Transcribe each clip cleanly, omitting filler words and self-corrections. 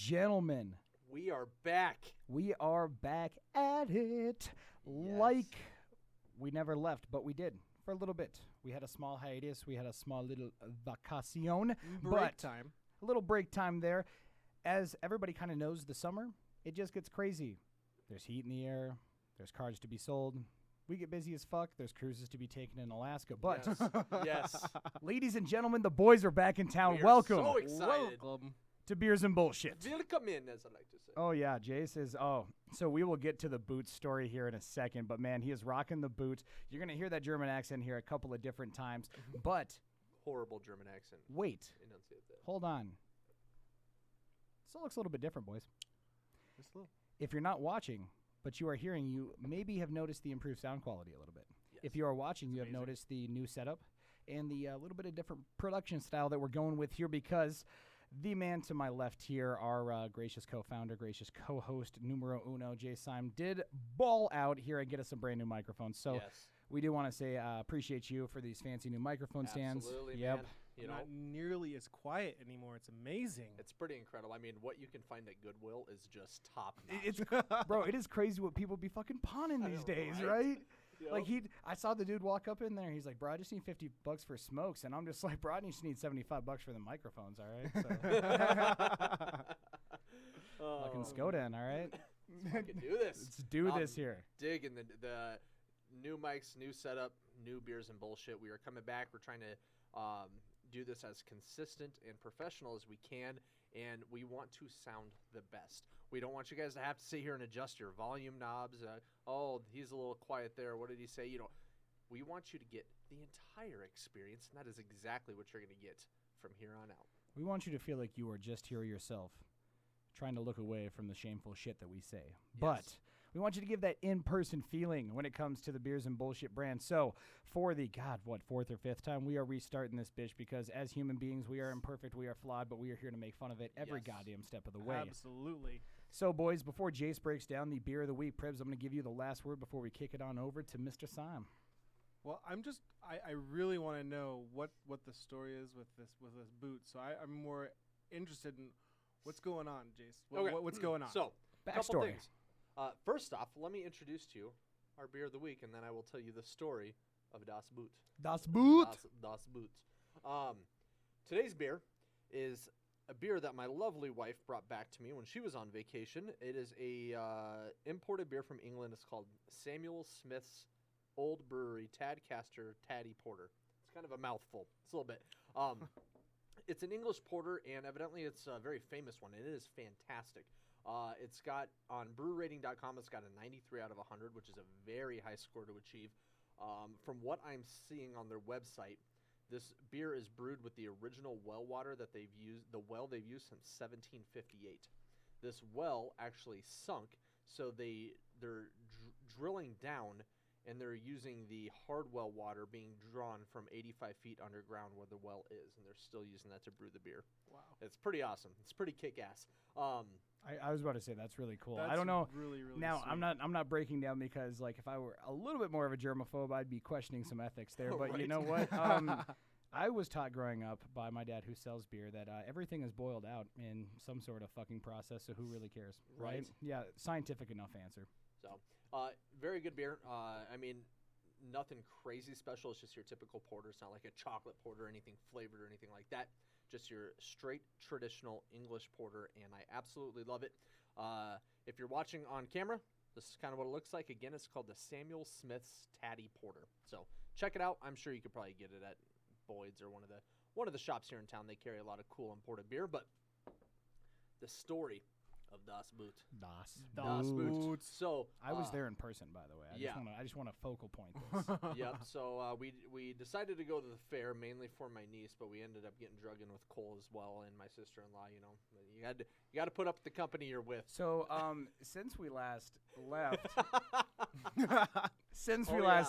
gentlemen, we are back. we are back at it. Like we never left, but we did for a little bit. We had a small hiatus. We had a small little vacacion. Break time. A little break time there. As everybody kind of knows, the summer, it just gets crazy. There's heat in the air. There's cars to be sold. We get busy as fuck. There's cruises to be taken in Alaska. But, Yes. ladies and gentlemen, the boys are back in town. We are Welcome so excited. Welcome. to Beers and Bullshit. Welcome in, as I like to say. Oh, yeah, Jace is, so we will get to the boot story here in a second, but man, he is rocking the boot. You're going to hear that German accent here a couple of different times, but Horrible German accent. wait, Enunciate that. hold on. Still looks a little bit different, boys. Just a little. If you're not watching, but you are hearing, you maybe have noticed the improved sound quality a little bit. Yes. If you are watching, you have noticed the new setup and the little bit of different production style that we're going with here because the man to my left here, our gracious co-founder, gracious co-host, numero uno, Jay Syme, did ball out here and get us some brand new microphones. So we do want to say appreciate you for these fancy new microphone stands. Absolutely, Yep. man. You know, Not nearly as quiet anymore. It's amazing. it's pretty incredible. I mean, what you can find at Goodwill is just top notch. It's bro, it is crazy what people be fucking pawning these days, right? Yep. Like I saw the dude walk up in there. He's like, "Bro, I just need $50 for smokes," and I'm just like, "Bro, I just need $75 for the microphones." All right, so fucking Skoda, all right. I can do this. Let's do this here. Dig in the new mics, new setup, new beers and bullshit. We are coming back. We're trying to do this as consistent and professional as we can, and we want to sound the best. We don't want you guys to have to sit here and adjust your volume knobs. Oh, he's a little quiet there. What did he say? You know, we want you to get the entire experience, and that is exactly what you're going to get from here on out. We want you to feel like you are just here yourself, trying to look away from the shameful shit that we say. But we want you to give that in-person feeling when it comes to the Beers and Bullshit brand. So for the, fourth or fifth time, we are restarting this bitch because as human beings, we are imperfect, we are flawed, but we are here to make fun of it every goddamn step of the way. Absolutely. So, boys, before Jace breaks down the beer of the week, Prebz, I'm going to give you the last word before we kick it on over to Mr. Syme. Well, I really want to know what the story is with this boot. So I'm more interested in what's going on, Jace. What's going on? So, couple Backstory. things. First off, let me introduce to you our beer of the week, and then I will tell you the story of Das Boot. Das Boot. Das Boot. Today's beer is a beer that my lovely wife brought back to me when she was on vacation. It is a imported beer from England. It's called Samuel Smith's Old Brewery Tadcaster Tatty Porter. It's kind of a mouthful. It's a little bit. It's an English porter, and evidently it's a very famous one, and it is fantastic. It's got, on brewrating.com, it's got a 93 out of 100, which is a very high score to achieve. From what I'm seeing on their website, this beer is brewed with the original well water that they've used, the well they've used since 1758. This well actually sunk, so they're drilling down, and they're using the hard well water being drawn from 85 feet underground where the well is, and they're still using that to brew the beer. Wow. It's pretty awesome. It's pretty kick-ass. I was about to say that's really cool. That's I don't know. really, really now sweet. I'm not breaking down because like if I were a little bit more of a germaphobe, I'd be questioning some ethics there. But you Right. know what? I was taught growing up by my dad who sells beer that everything is boiled out in some sort of fucking process. So who really cares, right? Yeah, scientific enough answer. So, very good beer. I mean, nothing crazy special. It's just your typical porter. It's not like a chocolate porter or anything flavored or anything like that. Just your straight traditional English porter, and I absolutely love it. If you're watching on camera, this is kind of what it looks like. Again, it's called the Samuel Smith's Tatty Porter. So check it out. I'm sure you could probably get it at Boyd's or one of the shops here in town. They carry a lot of cool imported beer, but the story of Das Boot. Das Boot. So I was there in person, by the way. I just want to focal point this. Yep. So we decided to go to the fair mainly for my niece, but we ended up getting drug in with Cole as well and my sister-in-law. You know, you got to put up with the company you're with. So since we last left,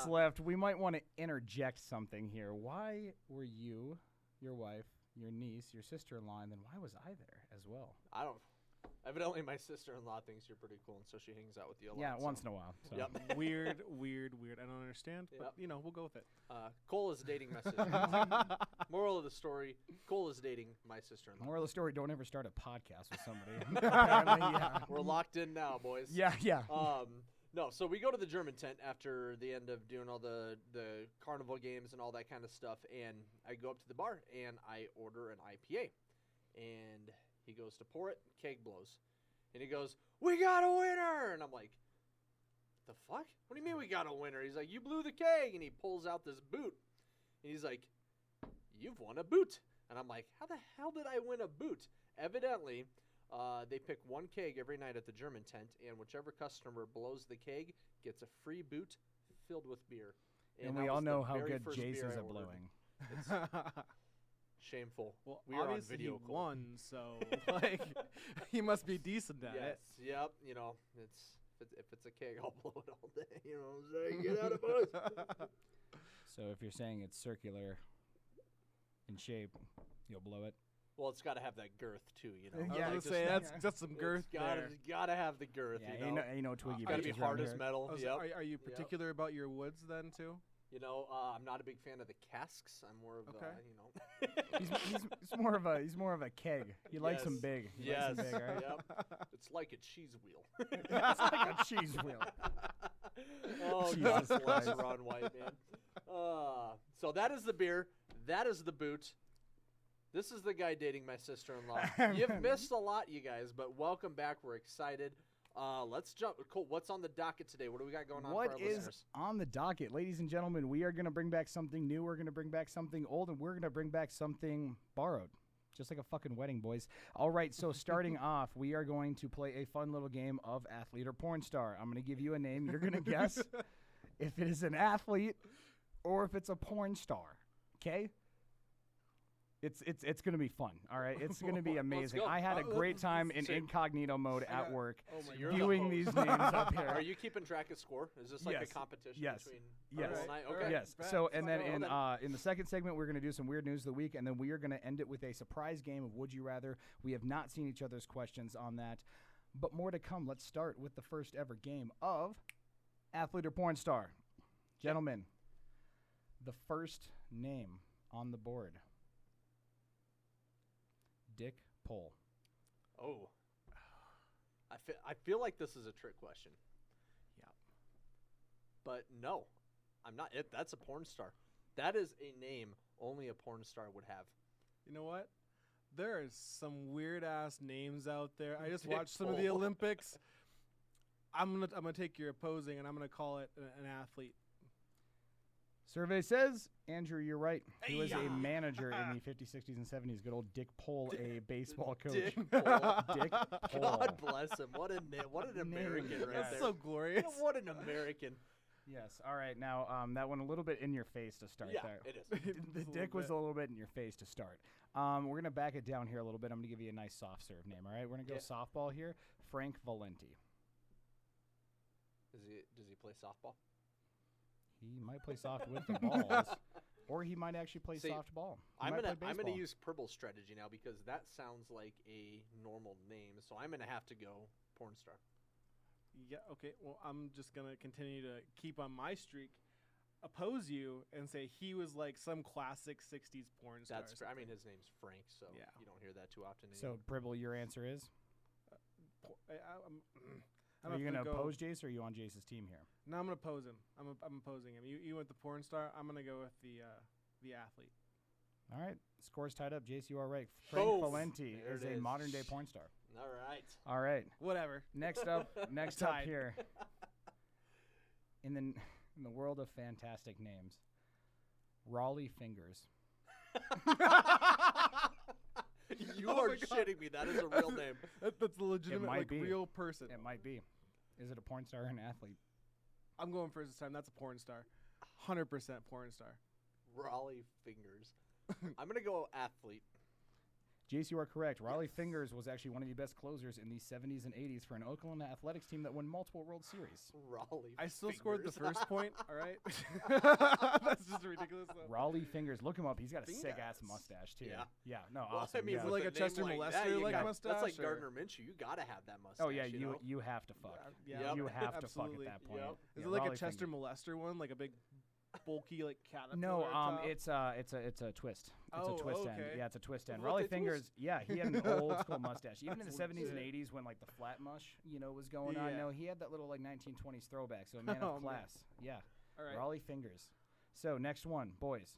left, we might want to interject something here. Why were you, your wife, your niece, your sister-in-law, and then why was I there as well? Evidently, my sister-in-law thinks you're pretty cool, and so she hangs out with you a lot. Yeah, so. once in a while. So. Yep. Weird. I don't understand, but Yep. we'll go with it. Cole is dating my sister-in-law. Moral of the story, Cole is dating my sister-in-law. Moral of the story, don't ever start a podcast with somebody. Apparently, yeah. We're locked in now, boys. Yeah. No, so we go to the German tent after the end of doing all the carnival games and all that kind of stuff, and I go up to the bar, and I order an IPA. And he goes to pour it, keg blows. And he goes, "We got a winner!" And I'm like, "The fuck? What do you mean we got a winner?" He's like, "You blew the keg." And he pulls out this boot. And he's like, "You've won a boot." And I'm like, "How the hell did I win a boot?" Evidently, they pick one keg every night at the German tent, and whichever customer blows the keg gets a free boot filled with beer. And that we all was the know how very good first Jace beer is I at ordered. blowing. It's shameful. Well, we are on obviously video he call. won, so like he must be decent at Yes. it. Yep. You know, if it's a keg, I'll blow it all day. You know what I'm saying? Get out of us. So if you're saying it's circular in shape, you'll blow it. Well, it's got to have that girth too. You know. Yeah, I Like, was just- gonna say yeah. that's some girth there. Gotta have the girth. Yeah, you know. ain't no twiggy Gotta be bitches hard around as here. metal. Oh, so Yep. are you particular about your woods then too? You know, I'm not a big fan of the casks. I'm more of Okay. you know. He's more of a keg. He likes them Yes. big. He Yes. likes them big, right? Yep. It's like a cheese wheel. It's like a cheese wheel. Oh, Jesus God bless Christ. Ron White, man. So that is the beer. That is the boot. This is the guy dating my sister-in-law. You've missed a lot, you guys, but welcome back. We're excited. Let's jump. Cool. What's on the docket today? What do we got going on for What our is listeners? on the docket, ladies and gentlemen? We are going to bring back something new. We're going to bring back something old, and we're going to bring back something borrowed. Just like a fucking wedding, boys. All right, so starting off, we are going to play a fun little game of athlete or porn star. I'm going to give you a name. You're going to guess if it is an athlete or if it's a porn star. Okay? It's going to be fun, all right? It's going to be amazing. go. I had a great time in So- incognito mode I at got- work Oh my you're God. the viewing host. these names up here. Are you keeping track of score? Is this like Yes. a competition Yes. between Yes. Earl and I? All Okay. right. Yes. bet. So, Let's and then go. in the second segment, we're going to do some weird news of the week, and then we are going to end it with a surprise game of Would You Rather. We have not seen each other's questions on that, but more to come. Let's start with the first ever game of athlete or porn star. Gentlemen, the first name on the board. Dick Pole. Oh. I feel like this is a trick question. Yeah. But no, I'm not. That's a porn star. That is a name only a porn star would have. You know what? There is some weird ass names out there. I just Dick watched some of the Pole. Olympics. I'm gonna take your opposing and I'm gonna call it an athlete. Survey says, Andrew, you're right. He was a Hey-ya. manager in the 50s, 60s, and 70s. Good old Dick Pole, a baseball coach. Dick Pole. Dick Pole. God bless him. What an American right That's there. so glorious. What an American. Yes. All right. Now, that one a little bit in your face to start Yeah, there. it is. The dick was a little bit in your face to start. We're going to back it down here a little bit. I'm going to give you a nice soft serve name, all right? We're going to go Yeah. softball here. Frank Valenti. Does he play softball? He might play soft with the balls, or he might actually play See, softball. He I'm might gonna play baseball. use purple strategy now because that sounds like a normal name. So I'm gonna have to go porn star. Yeah, okay. Well, I'm just going to continue to keep on my streak, oppose you, and say he was like some classic 60s porn star. That's I mean his name's Frank, so Yeah. you don't hear that too often. So, Pribble, your answer is? I'm Are you gonna going to go- oppose Jace, or are you on Jace's team here? No, I'm going to oppose him. I'm opposing him. You went the porn star. I'm going to go with the athlete. All right. Score's tied up. Jace, you are right. Frank Boom. Valenti There is it a is. modern-day porn star. all right. All right. Whatever. Next up Tied. here, in the world of fantastic names, Raleigh Fingers. You Oh are my God. shitting me. That is a real name. That's a legitimate, might like, be. real person. It might be. Is it a porn star or an athlete? I'm going first this time. That's a porn star. 100% porn star. Raleigh Fingers. I'm gonna go athlete. Jace, you are correct. Raleigh Fingers was actually one of the best closers in the 70s and 80s for an Oklahoma athletics team that won multiple World Series. Raleigh. I still scored the first point. All right. That's just ridiculous. Though. Raleigh Fingers. Look him up. He's got a Fingers. sick-ass mustache, too. Yeah. Yeah, no, Well, awesome. I mean, yeah. Is it with like a name Chester like that, Molester you like got- mustache? That's like or- Gardner Minshew. You got to have that mustache. Oh, yeah, you know? you have to fuck. Yeah, You have to absolutely. fuck at that point. Yep. Is Yeah, it like Raleigh a Chester Fingers. Molester one, like a big, bulky like caterpillar? No, top? it's a twist. It's Oh, a twist end. okay. Yeah, it's a twist end. What, Raleigh they twist? Fingers, yeah, he had an old school mustache. Even in the That's 70s and legit. 80s when like the flat mush, was going on. Yeah. No, he had that little like 1920s throwback. So a man Oh, of man. class. Yeah. All right. Raleigh Fingers. So next one, boys.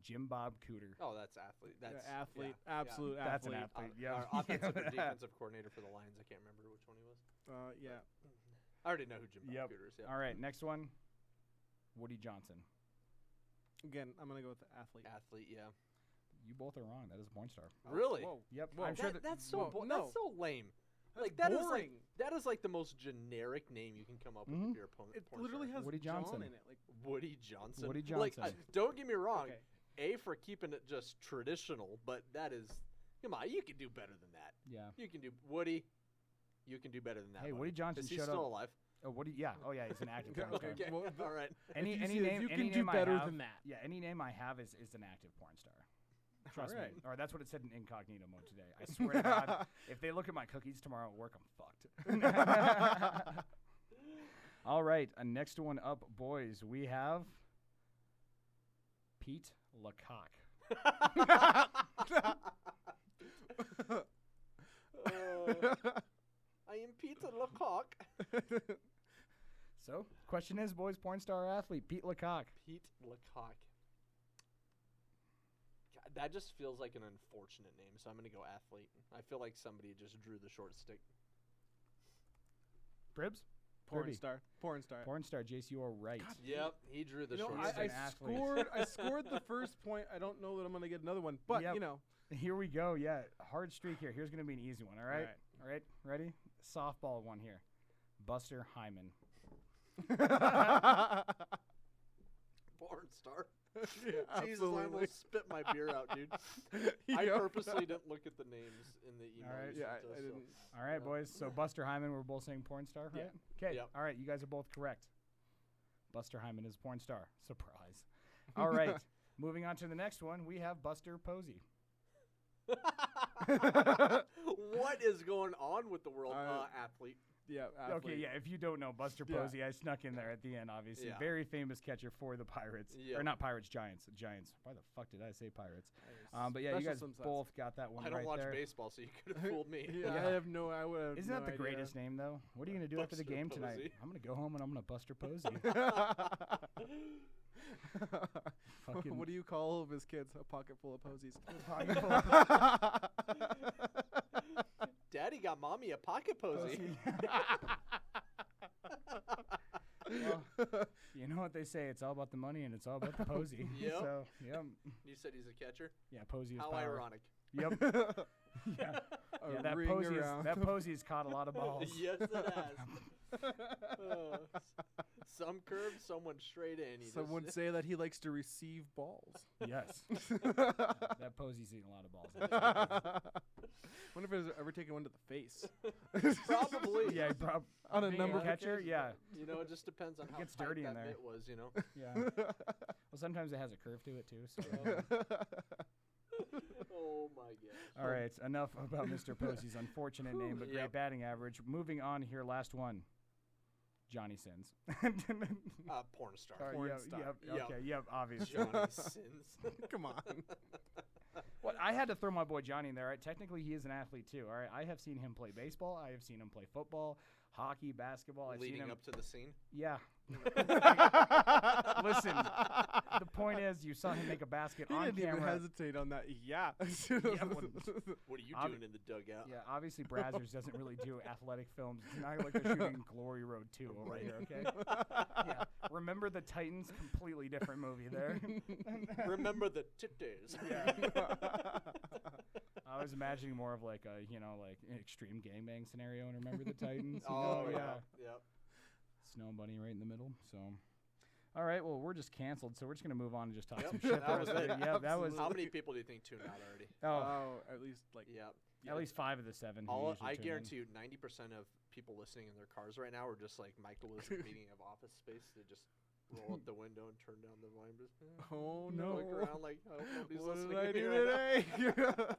Jim Bob Cooter. Oh, that's athlete. That's Yeah, athlete, yeah, absolute That's an athlete. athlete. Yeah. Our offensive or defensive coordinator for the Lions. I can't remember which one he was. Yeah. I already know who Jim Yep. Bob Cooter is. Yeah. All right, next one. Woody Johnson. Again, I'm gonna go with the athlete. Athlete, yeah. You both are wrong. That is a porn star. Really? Whoa. Yep. Whoa. I'm sure That, that that's so Whoa, that's no. so lame. That's Like that is boring. like the most generic name you can come up with Mhm. if you're a porn It porn literally star. has Woody Johnson. John in it. Like, Woody Johnson. Woody Like, Johnson. don't get me wrong. okay. A, for keeping it just traditional, but that is, come on, you can do better than that. yeah. You can do Woody. You can do better than that. Hey, buddy. Woody Johnson Is he showed still up. alive? Oh, Woody. Yeah. Oh, yeah. He's an active porn star. Okay. Well, All right. Any If you any see- name you any can do name I better have- than that. Yeah, any name I have is an active porn star. Trust Alright. me. Or that's what it said in incognito mode today. I swear to God, if they look at my cookies tomorrow at work, I'm fucked. All right, next one up, boys. We have Pete Lecoq. I am Peter Lecoq. So, question is, boys, porn star or athlete, Pete Lecoq. Pete Lecoq. God, that just feels like an unfortunate name, so I'm going to go athlete. I feel like somebody just drew the short stick. Bribs? Porn Kirby. star. Porn star. Porn star, Jace, you are right. Yep, he drew the You know, short He's I stick. an athlete. I scored the first point. I don't know that I'm gonna get another one, but Yep. you know. Here we go. Yeah, hard streak here. Here's going to be an easy one, all right? All right, ready? Softball one here. Buster Hyman. Porn star. Yeah, Jesus, I absolutely. almost spit my beer out, dude. I Yep. purposely didn't look at the names in the email. Alright. you Yeah, sent I us, so- didn't. All right, Yeah. boys. So Buster Hyman, we're both saying porn star, Yeah. right? Okay. Yep. All right, you guys are both correct. Buster Hyman is porn star. Surprise. All right. Moving on to the next one, we have Buster Posey. What is going on with the world athlete? Yeah. Okay, athlete. yeah, if you don't know Buster Yeah. Posey, I snuck in there at the end, obviously. Yeah. Very famous catcher for the Pirates. Yep. Or not Pirates, Giants. Giants. Why the fuck did I say Pirates? But yeah, you Special guys some sense. both got that one I don't right watch there. baseball, so you could have fooled me. Yeah, Yeah. I have no. I would have. Isn't no that the idea. greatest name, though? What are you going to do after the Buster game tonight? Posey. I'm going to go home and I'm going to Buster Posey. Fucking- What do you call all of his kids? A pocket full of posies. Pocket full of Daddy got mommy a pocket posy. Well, you know what they say? It's all about the money and it's all about the posy. Yep. So, yep. You said he's a catcher? Yeah, posy is How power. ironic. Yep. Yeah. A Yeah, that ring posy around. that posy's caught a lot of balls. Yes, it has. Some curved, some went straight in. He Some would just- say that he likes to receive balls. Yes. That posy's eating a lot of balls. Wonder if he's ever taken one to the face. Probably. Yeah, On a being number a of catcher. occasions. Yeah, You know, it just depends on how gets tight dirty in that there. mitt was, you know. yeah. Well, sometimes it has a curve to it too. So. Oh, my gosh. All right, enough about Mr. Posey's unfortunate name, but great Yep. batting average. Moving on here, last one. Johnny Sins. Porn star. Porn Yep, star. Yep, Yep. okay, yep, obviously. Johnny Sins. Come on. Well, I had to throw my boy Johnny in there. Right? Technically, he is an athlete too. All right, I have seen him play baseball. I have seen him play football, hockey, basketball. I've seen Leading him. up to the scene. Yeah. Listen, the point is, you saw him make a basket He on didn't even camera. hesitate on that. Yeah. What are you Obvi- doing in the dugout? Yeah, obviously Brazzers doesn't really do athletic films. It's not like they're shooting Glory Road 2 over here, okay? Yeah. Remember the Titans? Completely different movie there. Remember the titties. Yeah. I was imagining more of like a, like an extreme gangbang scenario and Remember the Titans? Oh, yeah. Yep. Snow Bunny right in the middle. So, All right, well, we're just canceled, so we're just going to move on and just talk Yep, some shit. that was it. Yeah, that was. How many people do you think tuned out already? Oh, at least like Yep. at least 5 of the 7. who All usually I tune in. guarantee you, 90% of people listening in their cars right now are just like Michael was meeting of Office Space. They just roll up the window and turn down the volume. Just, oh no! Look around like, I hope nobody's What listening did I to me do right now. today?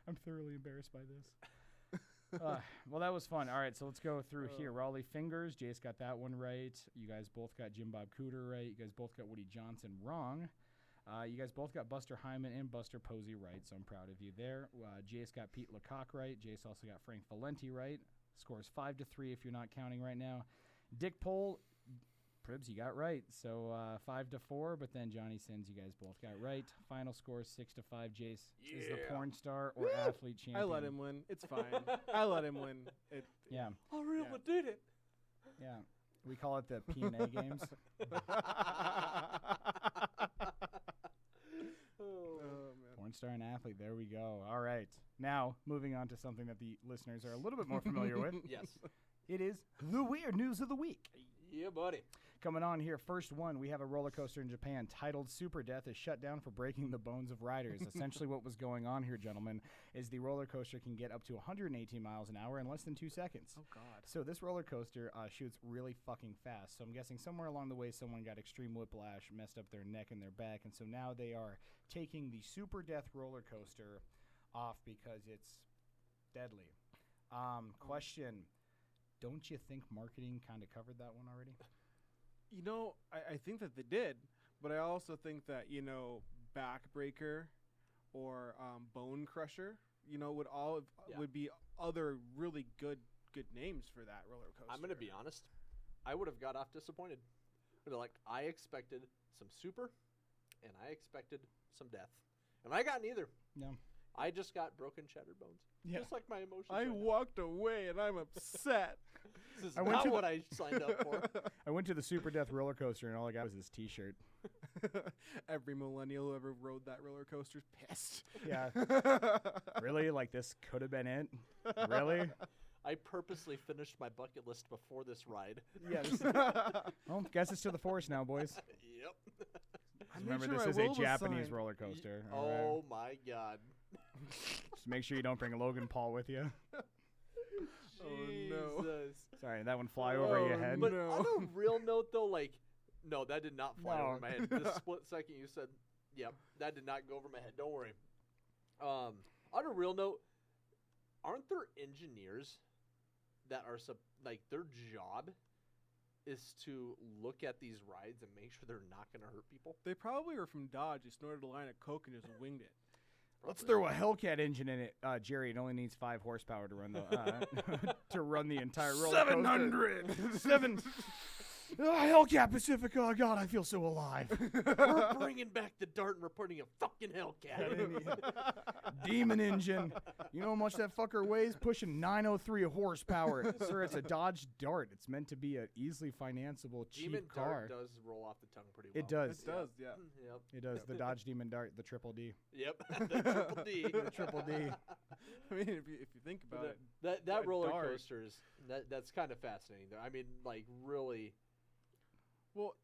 I'm thoroughly embarrassed by this. Well, that was fun. All right, so let's go through here. Raleigh Fingers. Jace got that one right. You guys both got Jim Bob Cooter right. You guys both got Woody Johnson wrong. You guys both got Buster Hyman and Buster Posey right, so I'm proud of you there. Jace got Pete Lecoq right. Jace also got Frank Valenti right. Scores 5-3 if you're not counting right now. Dick Pole, Pribs, you got right. So 5-4, but then Johnny Sins, you guys both got right. Final score 6-5. Jace is the porn star or athlete champion. I let him win. It's fine. I let him win. Yeah, I really did it. yeah. We call it the P&A games. Oh man. Porn star and athlete. There we go. All right. Now, moving on to something that the listeners are a little bit more familiar with. Yes. It is the weird news of the week. Yeah, buddy. Coming on here, first one, we have a roller coaster in Japan titled Super Death is shut down for breaking the bones of riders. Essentially what was going on here, gentlemen, is the roller coaster can get up to 118 miles an hour in less than 2 seconds. Oh God. So this roller coaster shoots really fucking fast. So I'm guessing somewhere along the way someone got extreme whiplash, messed up their neck and their back, and so now they are taking the Super Death roller coaster off because it's deadly. Question, don't you think marketing kind of covered that one already? You know, I think that they did, but I also think that, you know, backbreaker or bone crusher, you know, would be other really good names for that roller coaster. I'm going to be honest. I would have got off disappointed. But like, I expected some super, and I expected some death. And I got neither. No. I just got broken, shattered bones. Yeah. Just like my emotions. I right now. walked away and I'm upset. This is I went not to what I signed up for. I went to the Super Death roller coaster and all I got was this T-shirt. Every millennial who ever rode that roller coaster's pissed. Yeah. Really? Like this could have been it? Really? I purposely finished my bucket list before this ride. Yeah. Well, guess it's to the forest now, boys. Yep. Just remember, this is a Japanese roller coaster. all right? Oh my God. Just make sure you don't bring a Logan Paul with you. Oh, no. Jesus. Sorry, that one fly over your Oh, head. But No. on a real note, though, like, no, that did not fly No. over my head. The split second you said, yep, that did not go over my head. Don't worry. On a real note, aren't there engineers that are, like, their job is to look at these rides and make sure they're not going to hurt people? They probably were from Dodge. They snorted a line of coke and just winged it. Let's throw a Hellcat engine in it, Jerry. It only needs 5 horsepower to run the to run the entire roller coaster. 700. 7. Hellcat Pacifica. Oh God, I feel so alive. We're bringing back the Dart and we're putting a fucking Hellcat in it. Demon engine. You know how much that fucker weighs? Pushing 903 horsepower. Sir, it's a Dodge Dart. It's meant to be an easily financeable, cheap Demon car. Dart does roll off the tongue pretty well. It does. It does, yeah. Yep. It does. The Dodge Demon Dart, the Triple D. Yep. The Triple D. The Triple D. I mean, if you think about it, That a roller Dart. coaster is that's kind of fascinating. Though. I mean, like really. well,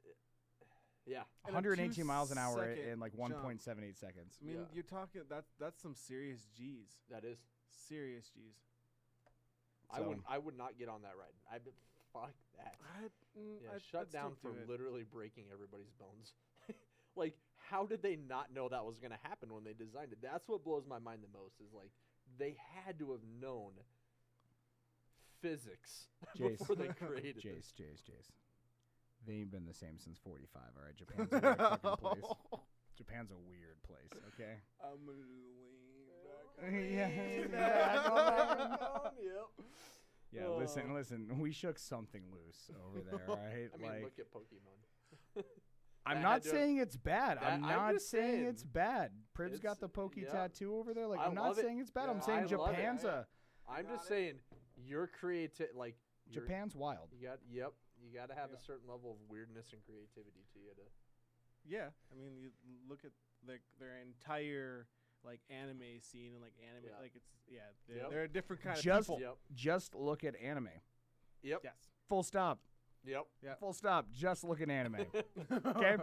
Yeah. and a 118 miles an hour 2-second in like jump. 1.78 seconds. I mean, Yeah. you're talking that's some serious G's. That is. Serious G's. I would not get on that ride. I'd be fuck that. Yeah, shut down for literally breaking everybody's bones. Like, how did they not know that was going to happen when they designed it? That's what blows my mind the most is, like, they had to have known physics Jace. before they created Jace. this. They ain't been the same since 45, all right? Japan's a weird fucking place. Japan's a weird place, okay? I'm gonna do the Yeah. lean back. Yep. Yeah, listen. We shook something loose over there, all right? I mean, like, look at Pokemon. I'm that not had to- saying it's bad. I'm I'm not just saying saying, it's bad. Prib's got it's- the Pokey yeah. tattoo over there. Like, I I'm not love it. saying it's bad. Yeah, I'm saying I love it. Japan's I'm Got just it. saying, your creative, like, your- Japan's wild. you got to have Yeah. a certain level of weirdness and creativity to you to. Yeah, I mean, you look at like their entire like anime scene and like anime, Yeah. like it's Yep. they're a different kind Just- of people. Yep. Just look at anime. Yep. Yes. Full stop. Yep. Full stop. Just look at anime. Okay.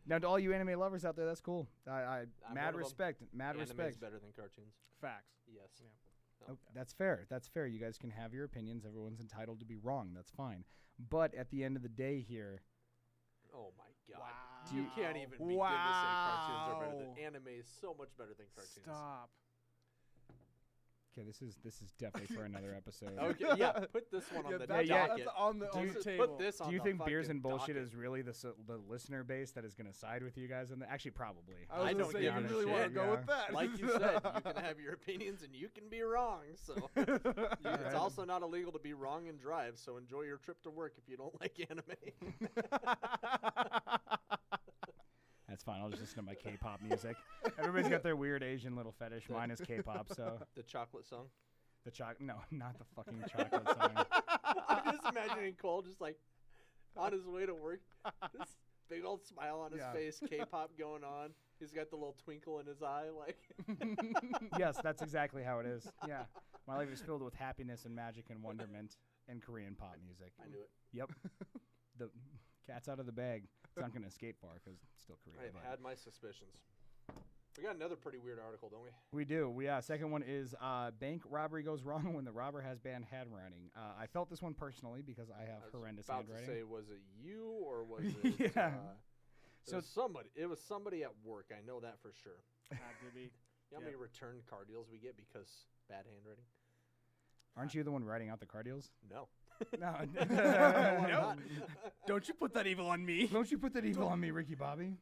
Now, to all you anime lovers out there, that's cool. I'm Mad one of 'em. respect. Mad Anime is respect. better than cartoons. Facts. Yes. Yeah. No. Oh, that's fair. That's fair. You guys can have your opinions. Everyone's entitled to be wrong. That's fine. But at the end of the day here, Oh my God! Wow. You can't even begin to say cartoons are better than anime. Is so much better than cartoons. Stop. okay, this is definitely for another episode. Okay, yeah. Put this one on the that's, docket. that's on the Put table. this on Do you the think beers fucking and bullshit docket. is really the listener base that is going to side with you guys on the? Actually, probably. I was I gonna don't say, give you a really shit. want to go Yeah. with that. Like you said, you can have your opinions and you can be wrong. So it's Alright. also not illegal to be wrong and drive. So enjoy your trip to work if you don't like anime. That's fine. I'll just listen to my K-pop music. Everybody's got their weird Asian little fetish. Mine is K-pop. So The chocolate song. the no, not the fucking chocolate song. I'm just imagining Cole just like on his way to work, this big old smile on his Yeah. face, K-pop going on. He's got the little twinkle in his eye, like. Yes, that's exactly how it is. Yeah, my life is filled with happiness and magic and wonderment and Korean pop music. I knew it. Yep. The cat's out of the bag. It's not going to escape far because it's still Korean. I but- had my suspicions. We got another pretty weird article, don't we? We do. Second one is bank robbery goes wrong when the robber has bad handwriting. I felt this one personally because I have I was horrendous about handwriting. to say, was it you or was it? Yeah. So somebody. It was somebody at work. I know that for sure. Had to be. You know how Yep. many returned car deals we get because bad handwriting? Aren't you the one writing out the car deals? No. No. I'm No. not. Don't you put that evil on me. Don't you put that evil on me, Ricky Bobby.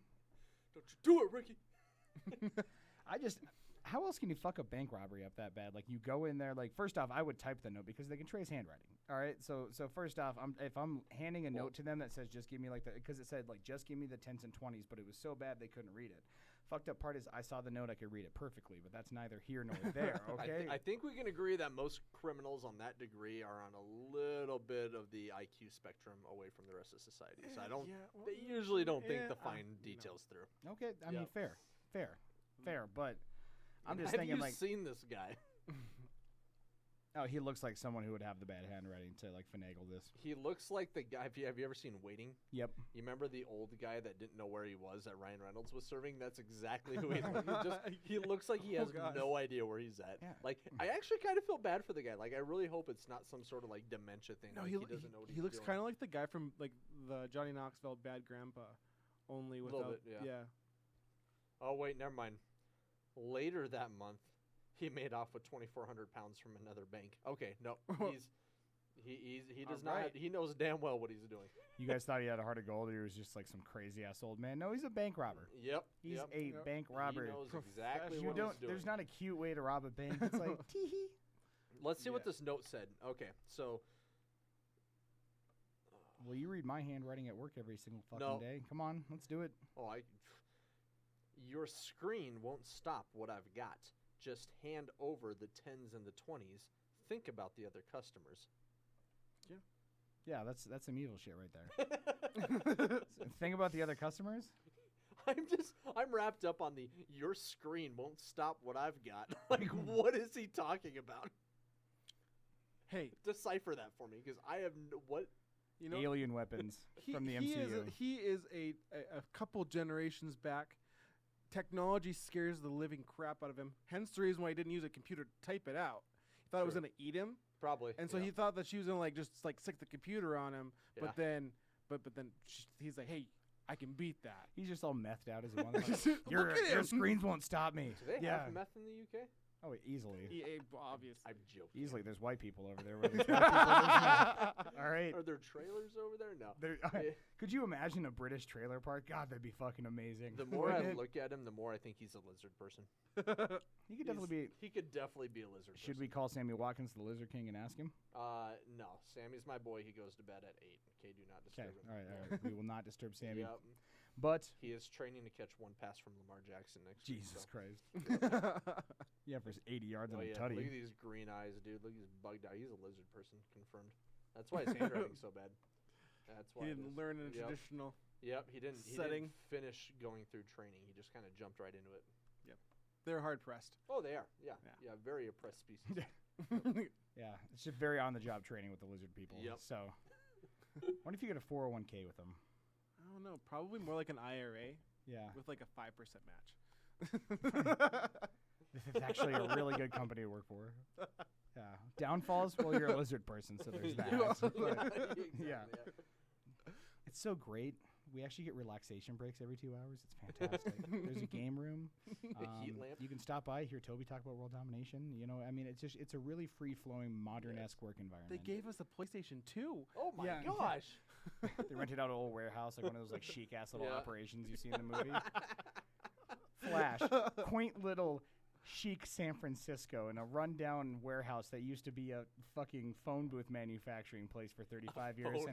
Don't you do it, Ricky. How else can you fuck a bank robbery up that bad? Like you go in there, like first off, I would type the note because they can trace handwriting. All right, so first off, if I'm handing a Well- note to them that says just give me because it said like just give me the 10s and 20s, but it was so bad they couldn't read it. Fucked up part is I saw the note, I could read it perfectly, but that's neither here nor there. Okay. I think we can agree that most criminals on that degree are on a little bit of the IQ spectrum away from the rest of society. So I don't. Yeah, well, They usually don't think yeah, the fine you know. details through. Okay, I mean Yep. fair, but I'm And just have thinking you like, seen this guy? oh, he looks like someone who would have the bad handwriting to like finagle this. He looks like the guy. Have you ever seen Waiting? Yep. You remember the old guy that didn't know where he was that Ryan Reynolds was serving? That's exactly who he looks. He looks like he Oh, has gosh. no idea where he's at. Yeah. Like I actually kind of feel bad for the guy. Like I really hope it's not some sort of like dementia thing. No, like he doesn't know what he's he looks doing. kind of like the guy from like the Johnny Knoxville Bad Grandpa, only Little without. bit, yeah. Oh wait, never mind. Later that month, he made off with 2,400 pounds from another bank. Okay, no, he does not. Alright. He knows damn well what he's doing. You guys thought he had a heart of gold, or he was just like some crazy ass old man? No, he's a bank robber. Yep, He's yep. a Yep. bank robber. He knows exactly You what don't. he's doing. There's not a cute way to rob a bank. It's like tee hee. Let's see what Yeah. this note said. Okay, so Well, you read my handwriting at work every single fucking No. day. Come on, let's do it. your screen won't stop what I've got. Just hand over the 10s and the 20s. Think about the other customers. Yeah, that's some evil shit right there. Think about the other customers. I'm wrapped up on the your screen won't stop what I've got. Like, what is he talking about? Hey, Decipher that for me, because I have what. you know, Alien weapons from the MCU. He is a couple generations back. Technology scares the living crap out of him. Hence the reason why he didn't use a computer to type it out. He thought it was Sure. gonna eat him, Probably. and so yeah. he thought that she was gonna like just like stick the computer on him. Yeah. But then he's like, hey, I can beat that. He's just all methed out as he wants. Look Your at him. screens won't stop me. Do they yeah. have meth in the UK? Oh, easily. Obvious. I'm joking. Easily. There's white people over there. Where there's white people all right. Are there trailers over there? No. There, Yeah. could you imagine a British trailer park? God, that'd be fucking amazing. The more I Wouldn't it? look at him, the more I think he's a lizard person. He could definitely be. He could definitely be a lizard Should person. we call Sammy Watkins the Lizard King and ask him? No. Sammy's my boy. He goes to bed at 8. Okay, do not Okay. disturb him. All right. We will not disturb Sammy. Yep. But He is training to catch one pass from Lamar Jackson next Jesus week. Christ. Yeah, for his 80 yards Oh, on a yeah. tutty. Look at these green eyes, dude. Look at his bugged eye. He's a lizard person, confirmed. That's why his handwriting's so bad. That's why. He it didn't is. learn in a Yep. traditional. Yep, he didn't. He setting. didn't finish going through training. He just kind of jumped right into it. They're hard pressed. Oh, they are. Yeah. Yeah. Yeah. Very oppressed species. Yeah, it's just very on-the-job training with the lizard people. Yep. So, What if you get a 401k with them? I don't know. Probably more like an IRA Yeah. with like a 5% match. It's actually a really good company to work for. Yeah. Downfalls? Well, you're a lizard person, so there's that. But, yeah. It's so great. We actually get relaxation breaks every 2 hours. It's fantastic. There's a game room. Heat lamp. You can stop by, hear Toby talk about world domination. You know, I mean, it's a really free-flowing, modern-esque work environment. They gave us a PlayStation 2. Oh my Yeah. gosh. They rented out an old warehouse, like one of those like chic-ass little Yeah. operations you see in the movie. Flash, quaint little chic San Francisco in a rundown warehouse that used to be a fucking phone booth manufacturing place for 35 years,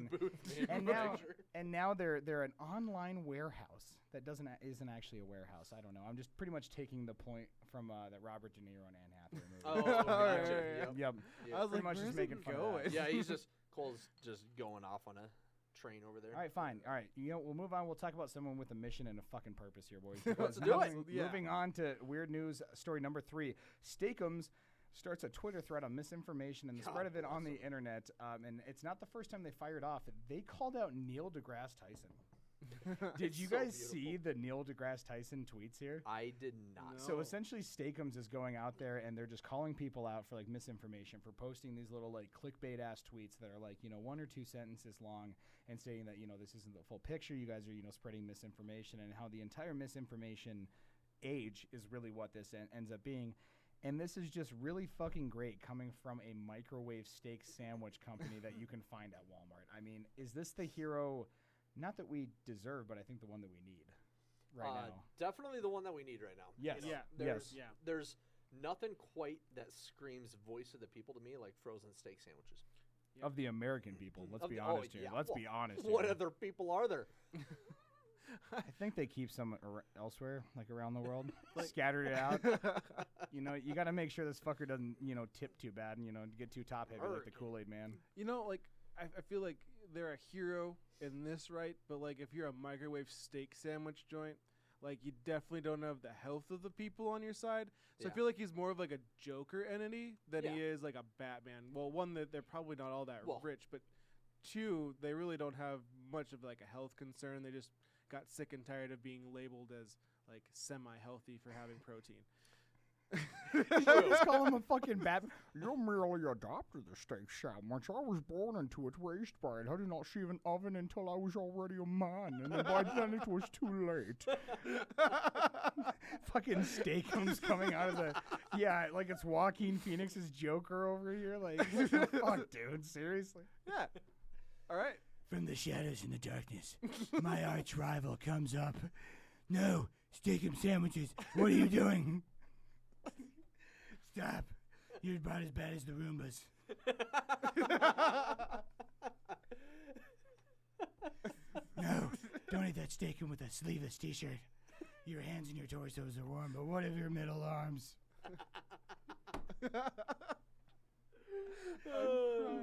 and now they're an online warehouse that isn't actually a warehouse. I don't know. I'm just pretty much taking the point from that Robert De Niro and Anne Hathaway movie. Oh, gotcha. yeah. Yep. Yep. I was Pretty like, much just where's making it fun of going? that. Yeah, he's Cole's just going off on a train over there. All right, fine. All right, we'll move on. We'll talk about someone with a mission and a fucking purpose here, boys. Let's Because do it. moving on to weird news story number 3. Steakums starts a Twitter thread on misinformation and the spread of it on the internet. And it's not the first time they fired off. They called out Neil deGrasse Tyson. Did It's you so guys beautiful. see the Neil deGrasse Tyson tweets here? I did not. No. So essentially, Steakums is going out there and they're just calling people out for like misinformation, for posting these little like clickbait ass tweets that are like 1 or 2 sentences long and stating that this isn't the full picture. You guys are spreading misinformation, and how the entire misinformation age is really what this ends up being. And this is just really fucking great coming from a microwave steak sandwich company that you can find at Walmart. I mean, is this the hero? Not that we deserve, but I think the one that we need right now. Definitely the one that we need right now. Yes. Yeah. There's, Yeah. There's nothing quite that screams voice of the people to me like frozen steak sandwiches. Of the American people, let's Of be the- honest oh, here. yeah. Let's Well, be honest What here. other people are there? I think they keep some elsewhere, like around the world, scattered it out. You got to make sure this fucker doesn't, tip too bad and, get too top heavy like the Arrogant. Kool-Aid man. Like, I feel like they're a hero in this, right? But, like, if you're a microwave steak sandwich joint, like, you definitely don't have the health of the people on your side. So Yeah. I feel like he's more of, like, a Joker entity than Yeah. he is, like, a Batman. Well, one, that they're probably not all that Well- rich, but 2, they really don't have much of, like, a health concern. They just got sick and tired of being labeled as, like, semi-healthy for having protein. Just call him a fucking bat. You merely adopted the steak sandwich. I was born into it, raised by it. I did not see an oven until I was already a man, and then by then it was too late. Fucking Steakums coming out of the... Yeah, like it's Joaquin Phoenix's Joker over here. Like, what the fuck, dude? Seriously? Yeah. All right. From the shadows and the darkness, my arch rival comes up. No, Steakum sandwiches. What are you doing? Stop. You're about as bad as the Roombas. No, don't eat that Steakum with a sleeveless t-shirt. Your hands and your torsos are warm, but what of your middle arms? Oh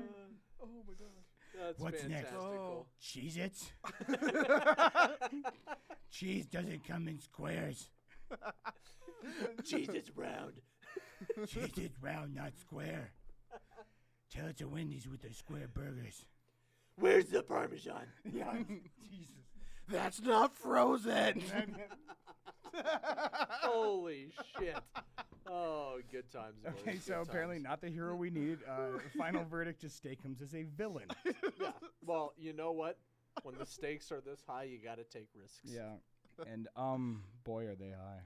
my gosh. That's What's fantastic. next? Cole. Cheez-Its? Cheese doesn't come in squares. Cheese is round. Cheese is round, not square. Tell it to Wendy's with their square burgers. Where's the Parmesan? Yeah, Jesus. That's not frozen. Holy shit. Oh, good times. boys, Okay, good so apparently times. not the hero we need. Final verdict is Steakums is a villain. Yeah. Well, you know what? When the stakes are this high, you got to take risks. Yeah. And, boy, are they high.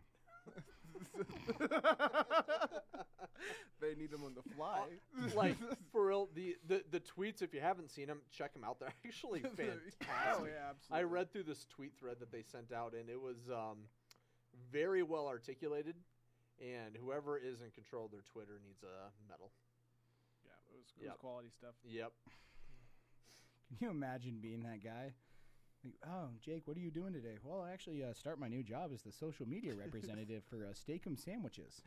They need them on the fly. Like, for real, the tweets, if you haven't seen them, check them out. They're actually fantastic. Oh, yeah, absolutely. I read through this tweet thread that they sent out, and it was very well articulated. And whoever is in control of their Twitter needs a medal. Yeah, it was Yep. quality stuff. Yep. Can you imagine being that guy? Like, oh, Jake, what are you doing today? Well, I actually start my new job as the social media representative for Steakum Sandwiches.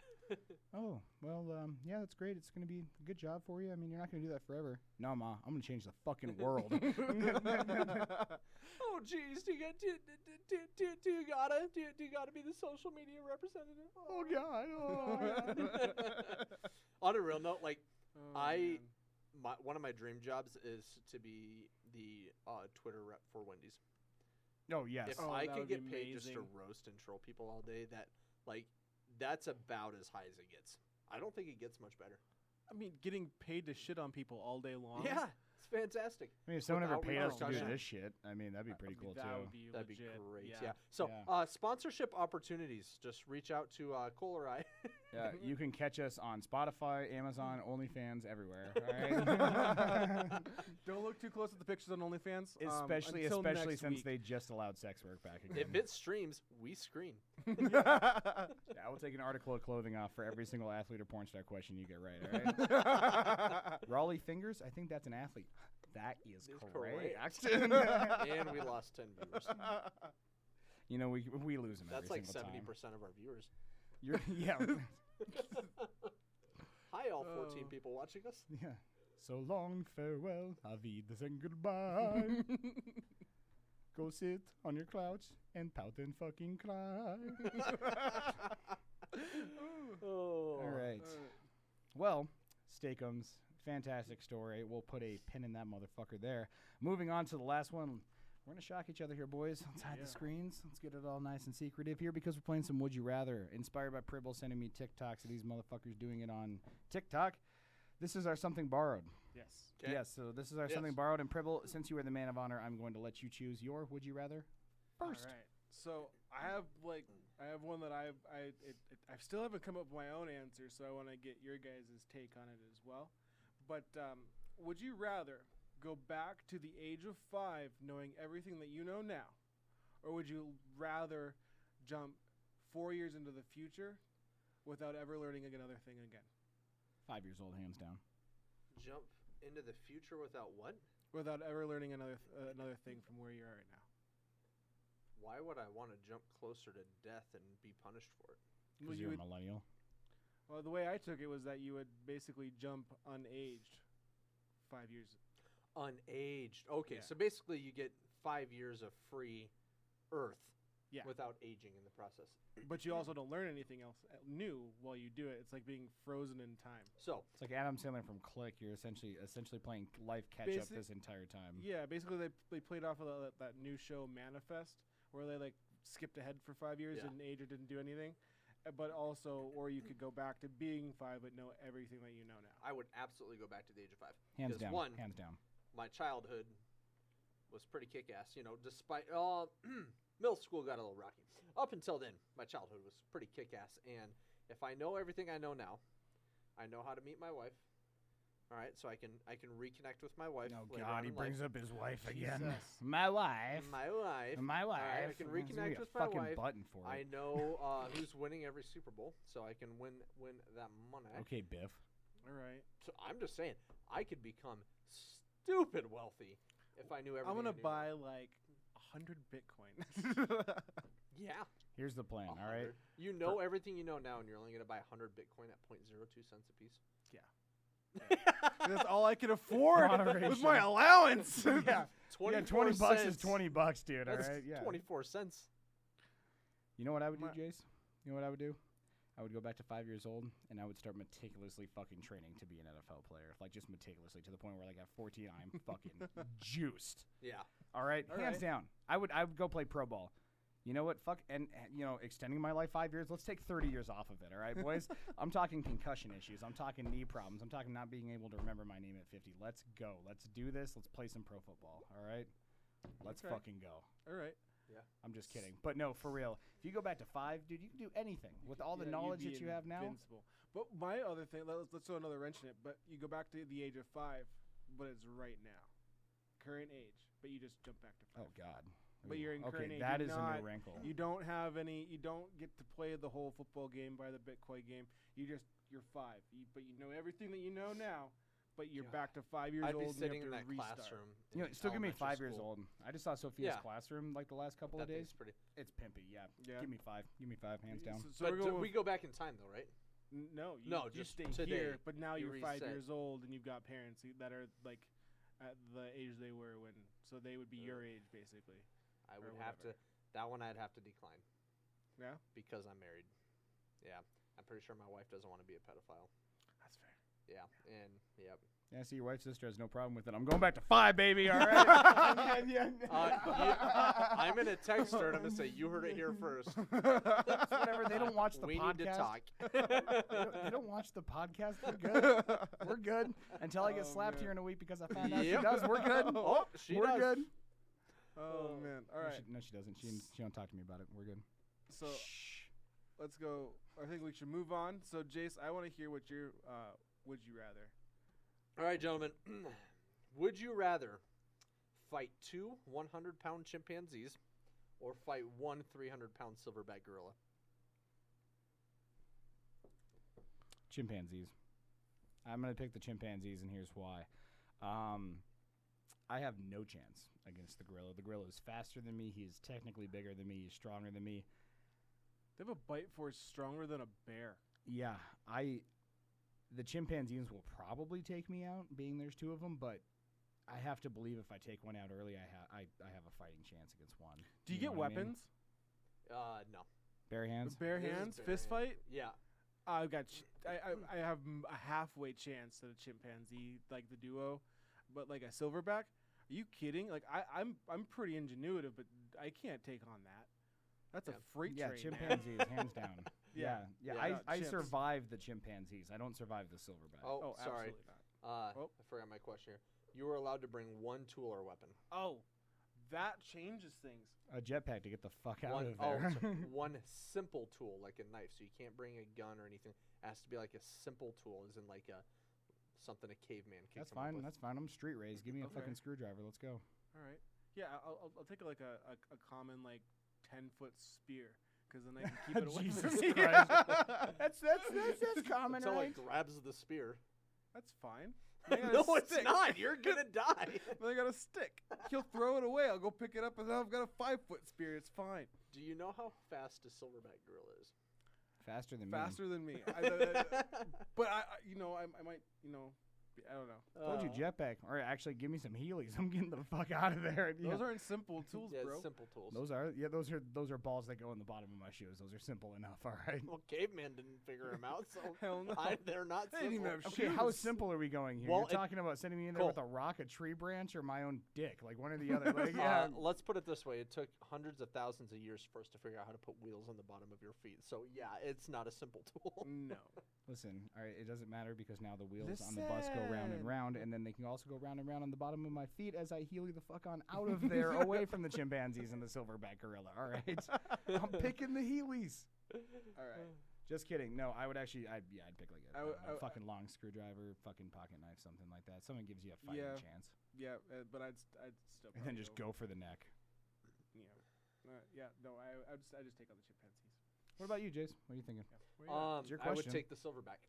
Oh, well, yeah, that's great. It's going to be a good job for you. I mean, you're not going to do that forever. No, Ma, I'm going to change the fucking world. Oh, geez, do you gotta be the social media representative? Oh, God. Oh, God. On a real note, like Oh, man. one of my dream jobs is to be the Twitter rep for Wendy's. Oh yes. If Oh, I that could would be get paid just to amazing. roast and troll people all day, that's about as high as it gets. I don't think it gets much better. I mean, getting paid to shit on people all day long. Yeah, it's fantastic. I mean, if someone ever Without paid us to do repercussion. this shit, I mean, that'd be pretty cool that too. would be That'd be legit. great. Yeah. Yeah. So, Yeah. sponsorship opportunities. Just reach out to Cole or I. Yeah, you can catch us on Spotify, Amazon, OnlyFans, everywhere. All right? Don't look too close at the pictures on OnlyFans. especially until next since week. they just allowed sex work back again. If it streams, we screen. Yeah, I will take an article of clothing off for every single athlete or porn star question you get right. All right. Raleigh Fingers, I think that's an athlete. That is It's correct. And we lost 10 viewers. You know, we lose them That's every like single 70% time. of our viewers. Yeah. Hi, all 14 Oh. people watching us. Yeah. So long, farewell, Avida, and goodbye. Go sit on your couch and pout and fucking cry. Oh. All right. Well, Steakums, fantastic story. We'll put a pin in that motherfucker there. Moving on to the last one. We're going to shock each other here, boys. Let's hide the screens. Let's get it all nice and secretive here because we're playing some Would You Rather. Inspired by Pribble sending me TikToks of these motherfuckers doing it on TikTok. This is our Something Borrowed. Yes. 'Kay. Yes, so this is our Yes. Something Borrowed. And Pribble, since you are the man of honor, I'm going to let you choose your Would You Rather first. All right. So I have one that I still haven't come up with my own answer, so I want to get your guys' take on it as well. But would you rather go back to the age of 5 knowing everything that you know now, or would you rather jump 4 years into the future without ever learning another thing again? 5 years old, hands down. Jump into the future without what? Without ever learning another thing from where you are right now. Why would I want to jump closer to death and be punished for it? Well, Because you you're a would, millennial. well, the way I took it was that you would basically jump unaged 5 years. Unaged. Okay, Yeah. so basically you get 5 years of free Earth Yeah. without aging in the process. But you also don't learn anything else new while you do it. It's like being frozen in time. So, It's like Adam Sandler from Click. You're essentially playing life catch up this entire time. Yeah, basically they played off of that new show Manifest, where they like skipped ahead for 5 years Yeah. and age or didn't do anything. But also, or you could go back to being 5 but know everything that you know now. I would absolutely go back to the age of 5. Hands Because down. one, Hands down. my childhood was pretty kick-ass, despite middle school got a little rocky. Up until then, my childhood was pretty kick-ass, and if I know everything I know now, I know how to meet my wife. All right, so I can reconnect with my wife. Oh later God, on he in brings life. up his wife again. Jesus. My wife. My wife. My wife. I can There's gonna be reconnect a with my fucking wife. button for I it. know who's winning every Super Bowl, so I can win that money. Okay, Biff. All right. So I'm just saying, I could become stupid wealthy if I knew everything. I'm gonna I knew buy now. like 100 Bitcoin. Yeah. Here's the plan. All 100. right. You know everything you know now, and you're only gonna buy 100 Bitcoin at 0.02 cents a piece. That's all I can afford with Moderation. my allowance. Yeah. 24 Yeah, 20 bucks is cents. 20 bucks, dude. All That's right. Yeah. 24 cents. You know what I would do, My- Jace? You know what I would do? I would go back to 5 years old, and I would start meticulously fucking training to be an NFL player. Like, just meticulously, to the point where, like, at 14, I'm fucking juiced. Yeah. All right? All Hands right. down. I would go play pro ball. You know what? Fuck. And, extending my life 5 years, let's take 30 years off of it, all right, boys? I'm talking concussion issues. I'm talking knee problems. I'm talking not being able to remember my name at 50. Let's go. Let's do this. Let's play some pro football, all right? Let's Okay. fucking go. All right. I'm just kidding. But no, for real. If you go back to 5, dude, you can do anything with all the Yeah, knowledge you'd that be you have now. invincible. But my other thing, let's throw another wrench in it. But you go back to the age of 5, but it's right now, current age. But you just jump back to 5. Oh God. But you're in okay, current age. that You're is a not- new wrinkle. You don't have any. You don't get to play the whole football game by the Bitcoin game. You're 5. But you know everything that you know now. But you're God. back to 5 years I'd old. be and sitting you in have to that restart. classroom. You know, still give me elementary 5 years school. old. I just saw Sophia's Yeah. classroom like the last couple That of days. thing's pretty. It's pimpy, yeah. Yeah. Give me 5. Give me 5, hands down. So But we're going we with- go back in time, though, right? No, No, you just stay today. here. But now You you're 5 reset. years old and you've got parents that are like at the age they were when. So they would be your age basically. I Or would have to. whatever. That one I'd have to decline Yeah, because I'm married. Yeah, I'm pretty sure my wife doesn't want to be a pedophile. that's fair. Yeah, and yep. Yeah, see, your wife's sister has no problem with it. I'm going back to 5, baby. All right. I'm gonna text her and I'm gonna say you heard it here first. It's whatever. They don't watch the we podcast. need to talk. They don't watch the podcast. We're good. We're good. Until I get slapped here in a week because I found out she does. We're good. Oh, We're does. good. Oh man! All right. No, she doesn't. She don't talk to me about it. We're good. So let's go. I think we should move on. So Jace, I want to hear what your would you rather. All right, gentlemen. Would you rather fight 2 100-pound chimpanzees or fight 1 300-pound silverback gorilla? Chimpanzees. I'm going to pick the chimpanzees, and here's why. I have no chance against the gorilla. The gorilla is faster than me. He is technically bigger than me. He's stronger than me. They have a bite force stronger than a bear. Yeah, the chimpanzees will probably take me out, being there's 2 of them, but I have to believe if I take one out early, I have a fighting chance against one. Do you get know what I mean? weapons? No. Bare hands? Bare This is hands? bare Fist hand. fight? Yeah. I have a halfway chance at a chimpanzee, like the duo, but like a silverback. Are you kidding? Like I'm pretty ingenuitive, but I can't take on that. That's a freight train. Yeah, chimpanzees, hands down. Yeah. I chimps. survive the chimpanzees. I don't survive the silverback. Oh, sorry. Absolutely not. I forgot my question here. You were allowed to bring 1 tool or weapon. Oh, that changes things. A jetpack to get the fuck out One, of there. so 1 simple tool, like a knife. So you can't bring a gun or anything. It has to be like a simple tool, as in like something a caveman can That's come up fine. with. That's fine. I'm street raised. Give me a Okay. fucking screwdriver. Let's go. All right. Yeah, I'll take like a common like 10-foot spear, because then I can keep it away Jesus from me. Christ. that's common, Until right? it grabs the spear. That's fine. I got a No, it's stick. not. You're gonna die. But I got a stick. He'll throw it away. I'll go pick it up, and then I've got a 5-foot spear. It's fine. Do you know how fast a silverback gorilla is? Faster than me. Faster than me. But I might, I don't know. Told you jetpack. Or actually, give me some Heelys. I'm getting the fuck out of there. Those aren't simple tools, Yeah, bro. it's simple tools. Those are balls that go in the bottom of my shoes. Those are simple enough. All right. Well, caveman didn't figure them out, so Hell no. they're not They didn't simple. even have Okay, how shoes. simple are we going here? Well, You're talking about sending me in there Cole. with a rock, a tree branch, or my own dick, like one or the other. Like, yeah. Let's put it this way: it took hundreds of thousands of years for us to figure out how to put wheels on the bottom of your feet. So yeah, it's not a simple tool. No. Listen, all right, it doesn't matter because now the wheels on the bus go round and round, and then they can also go round and round on the bottom of my feet as I Heely the fuck on out of there, away from the chimpanzees and the silverback gorilla. All right, I'm picking the Heelys. All right. Just kidding. No, I would actually, I'd pick like I would- a fucking long screwdriver, fucking pocket knife, something like that. Something gives you a fighting Yeah. chance, Yeah, but I'd still. and then probably just go for the neck. Yeah. No, I just take on the chimpanzees. What about you, Jace? What are you thinking? Yeah. Where you at? It's your I would question. take the silverback.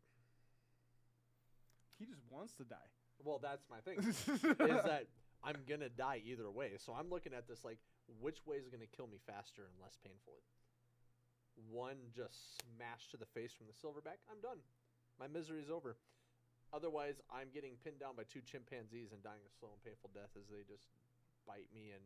He just wants to die. Well, that's my thing. Is that I'm gonna die either way. So I'm looking at this like, which way is gonna kill me faster and less painfully? One just smash to the face from the silverback, I'm done. My misery's over. Otherwise, I'm getting pinned down by 2 chimpanzees and dying a slow and painful death as they just bite me and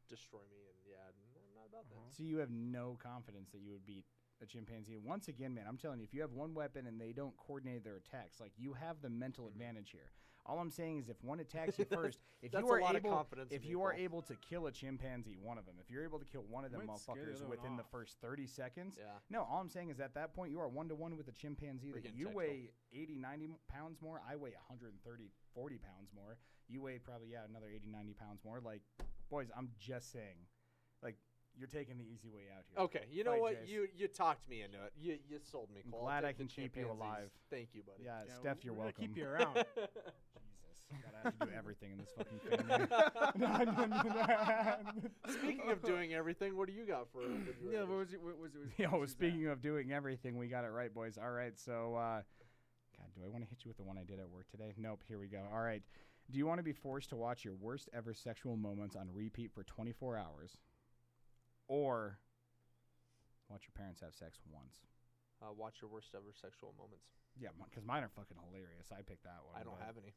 destroy me. And yeah, I'm not about that. So you have no confidence that you would beat a chimpanzee. Once again, man, I'm telling you, if you have one weapon and they don't coordinate their attacks, like you have the mental advantage here. All I'm saying is, if one attacks you first, if That's you are a lot of able, confidence if in you me, are Paul. able to kill a chimpanzee, one of them, if you're able to kill one of them Might scare the motherfuckers other one within the off. first 30 seconds, Yeah. no, all I'm saying is at that point you are 1-to-1 with a chimpanzee that Freaking you technical. weigh 80, 90 pounds more. I weigh 130, 40 pounds more. You weigh probably another 80, 90 pounds more. Like, boys, I'm just saying, like, you're taking the easy way out here. Okay, you know Fight, what? Jace. You talked me into it. You sold me, I'm Cole. I'll glad I take the can keep you chimpanzees. alive. Thank you, buddy. Yeah, Yeah, Steph, you're we're gonna welcome. keep you around. Jesus, gotta have to do everything in this fucking family. Speaking of doing everything, what do you got for? Yeah, what was it? What was it? Yo, speaking of doing everything, we got it right, boys. All right, so, God, do I want to hit you with the one I did at work today? Nope, here we go. All right. Do you want to be forced to watch your worst ever sexual moments on repeat for 24 hours? Or watch your parents have sex once? Watch your worst ever sexual moments. Yeah, because mine are fucking hilarious. I picked that one. I don't but- have any.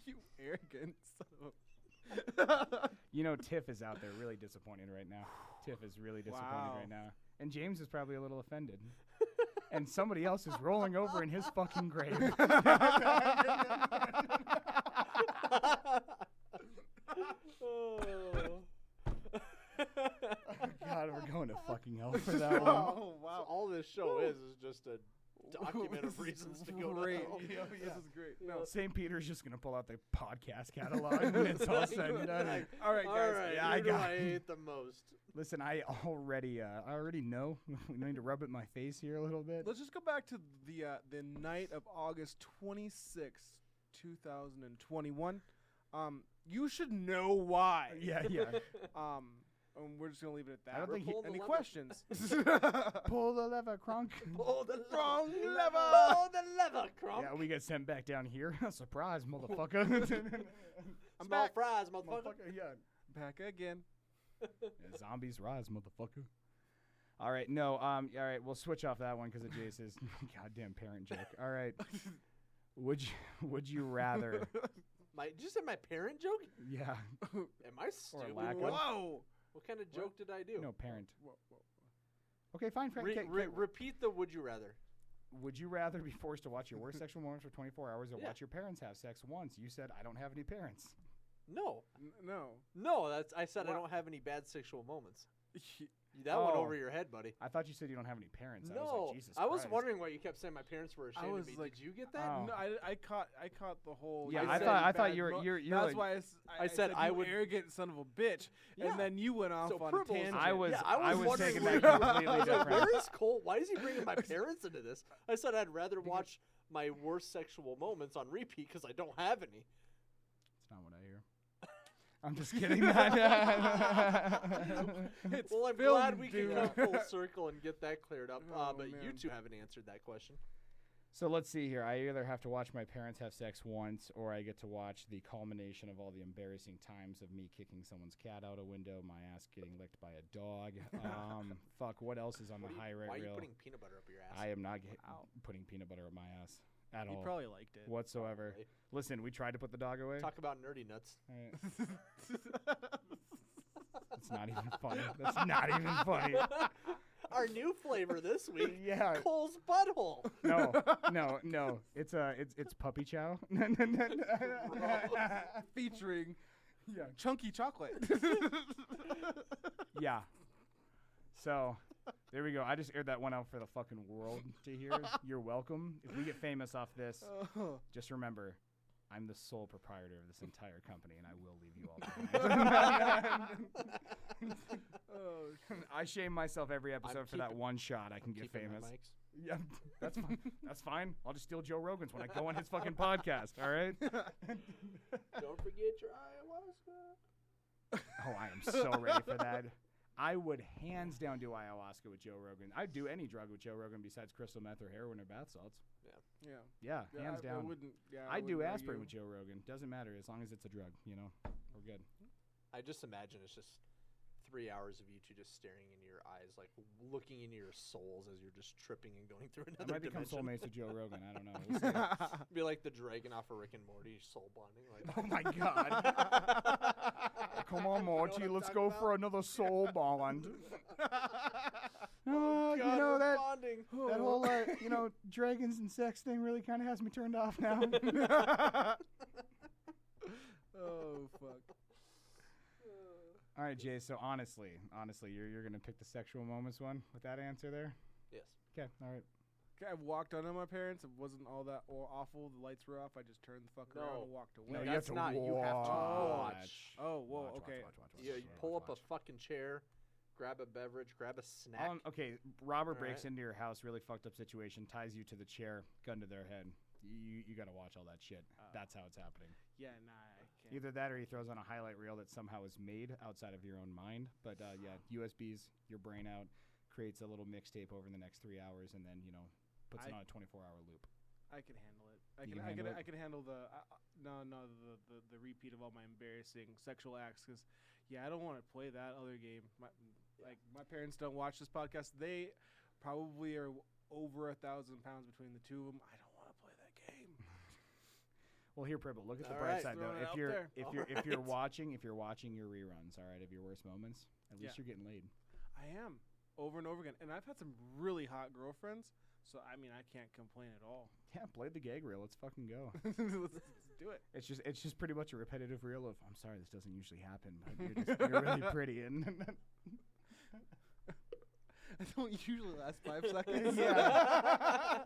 You arrogant son You know, Tiff is out there really disappointed right now. Tiff is really disappointed Wow. right now. And James is probably a little offended. and somebody else is rolling over in his fucking grave. God, we're going to fucking hell for that one. Oh, wow. So all this show is just a document of reasons to go to great. hell. This is great. No. St. Peter's just going to pull out the podcast catalog when it's all said and done. All right, guys. All right, yeah, I who do got I it. hate the most? Listen, I already know. We need to rub it in my face here a little bit. Let's just go back to the night of August 26th, 2021. You should know why. Yeah. We're just gonna leave it at that. I don't think Pull the Any lever. questions? Pull the lever, Kronk. Pull the Wrong lever. Pull the lever, Crump. Yeah, we get sent back down here. Surprise, motherfucker. I'm Small back. fries, motherfucker. Yeah. Back again. Yeah, zombies rise, motherfucker. All right, no. All right, we'll switch off that one because of Jace's goddamn parent joke. All right. Would you rather? Did you say my parent joke? Yeah. Am I stupid? lack of. Whoa. What kind of joke did I do? No parent. Okay, fine. Frank. Repeat the would you rather. Would you rather be forced to watch your worst sexual moments for 24 hours or Yeah. watch your parents have sex once? You said I don't have any parents. No. No. I said I What? don't have any bad sexual moments. That went over your head, buddy. I thought you said you don't have any parents. I was No, like, Jesus I was Christ. wondering why you kept saying my parents were ashamed of me. like, Did you get that? Oh. No, I caught the whole. Yeah, you I said thought bad you're That's like- why I said said I you would- arrogant son of a bitch, Yeah. and then you went off So on a Purple's- tangent. I was wondering taking where that you- completely I was like, different. where is Cole? Why is he bringing my parents into this? I said I'd rather watch my worst sexual moments on repeat because I don't have any. That's not what I hear. I'm just kidding. It's Well, I'm filmed, glad we can dude. come full circle and get that cleared up. Oh, But you man. two haven't answered that question. So let's see here. I either have to watch my parents have sex once, or I get to watch the culmination of all the embarrassing times of me kicking someone's cat out a window, my ass getting licked by a dog. Fuck, what else is on the highlight Why are you reel? putting peanut butter up your ass? I am not putting peanut butter on my ass at You all probably liked it. whatsoever. Probably. Listen, we tried to put the dog away. Talk about nerdy nuts. All right. That's not even funny. That's not even funny. Our new flavor this week, Yeah. Cole's butthole. No. It's puppy chow. Featuring Yeah. chunky chocolate. Yeah. So, there we go. I just aired that one out for the fucking world to hear. You're welcome. If we get famous off this, just remember, I'm the sole proprietor of this entire company, and I will leave you all behind. I shame myself every episode for that keeping- one shot I can get Keeping my famous. mics. Yeah, that's fine. That's fine. I'll just steal Joe Rogan's when I go on his fucking podcast, all right? Don't forget your ayahuasca. Oh, I am so ready for that. I would hands down do ayahuasca with Joe Rogan. I'd do any drug with Joe Rogan besides crystal meth or heroin or bath salts. Yeah. Yeah, hands I down. wouldn't. Yeah, I'd do wouldn't aspirin argue. with Joe Rogan. Doesn't matter as long as it's a drug, you know. We're good. I just imagine it's just 3 hours of you two just staring into your eyes, like looking into your souls as you're just tripping and going through I another might become dimension. soulmates with Joe Rogan. I don't know. We'll see. Be like the dragon off of Rick and Morty, soul bonding. Like, Oh my God! Come on, Morty. I'm Let's talking go about? for another soul bond. oh you God, know we're that bonding. that whole dragons and sex thing really kind of has me turned off now. Oh fuck. All right, Jay. So honestly, you're gonna pick the sexual moments one with that answer there. Yes. Okay. All right. Okay, I walked on my parents. It wasn't all that awful. The lights were off. I just turned the fuck around No. and walked away. No, That's you have to not- watch. you have to watch. Oh, whoa, okay. You pull up a fucking chair, grab a beverage, grab a snack. Okay, robber All breaks right. into your house, really fucked up situation, ties you to the chair, gun to their head. You got to watch all that shit. That's how it's happening. Yeah, nah, I can't. Either that or he throws on a highlight reel that somehow is made outside of your own mind. But yeah, USBs your brain out, creates a little mixtape over the next 3 hours, and then puts it on a 24-hour loop. I can handle it. You can handle it? I can handle the the repeat of all my embarrassing sexual acts because I don't want to play that other game. My parents don't watch this podcast. They probably are over 1,000 pounds between the two of them. I don't want to play that game. Well, here, Pribble, look at the All bright right, side though. throwing it If out you're there. if you're All watching your reruns, all right, of your worst moments, at least Yeah. you're getting laid. I am over and over again, and I've had some really hot girlfriends So I mean, I can't complain at all. Yeah, play the gag reel. Let's fucking go. Let's do it. It's just pretty much a repetitive reel of I'm sorry this doesn't usually happen, but you're really pretty and I don't usually last 5 seconds. Yeah.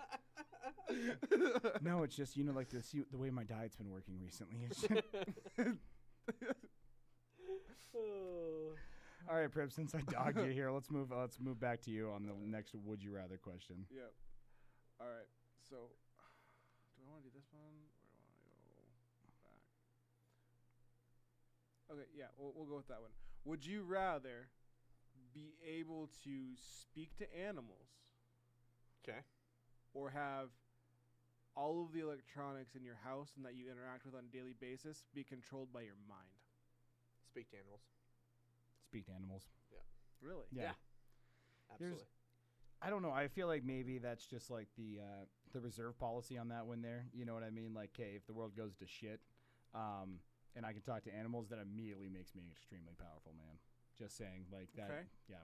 No, it's just like the way my diet's been working recently. All right, Prep. Since I dogged you here, let's move back to you on the next would you rather question. Yep. All right. So, do I want to do this one or do I want to go back? Okay. Yeah, we'll go with that one. Would you rather be able to speak to animals? Okay. Or have all of the electronics in your house and that you interact with on a daily basis be controlled by your mind? Speak to animals. Speak to animals. Yeah. Really? Yeah. Absolutely. I don't know. I feel like maybe that's just like the reserve policy on that one there. You know what I mean? Like, hey, if the world goes to shit, and I can talk to animals, that immediately makes me extremely powerful, man. Just saying, like that. Okay. Yeah.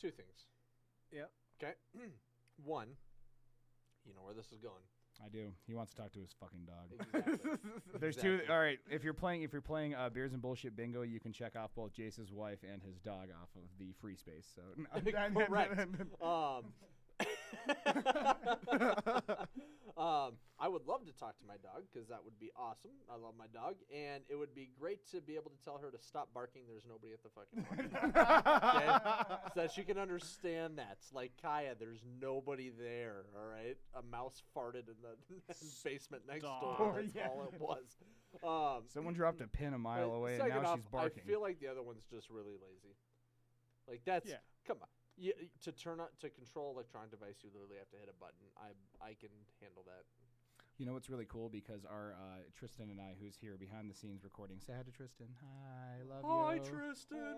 2 things. Yeah. Okay. One, you know where this is going. I do. He wants to talk to his fucking dog. Exactly. There's 2. All right. If you're playing Beers and Bullshit Bingo, you can check off both Jace's wife and his dog off of the free space. So correct. I would love to talk to my dog because that would be awesome. I love my dog, and it would be great to be able to tell her to stop barking. There's nobody at the fucking okay? So that she can understand that. Like Kaya, there's nobody there. All right, a mouse farted in the basement next door. That's all it was. Someone dropped a pin a mile away, and now she's barking. I feel like the other one's just really lazy. Like that's come on. To control electronic device, you literally have to hit a button. I can handle that. You know what's really cool because our Tristan and I, who's here behind the scenes recording, say hi to Tristan. Hi, love you. Hi, Tristan.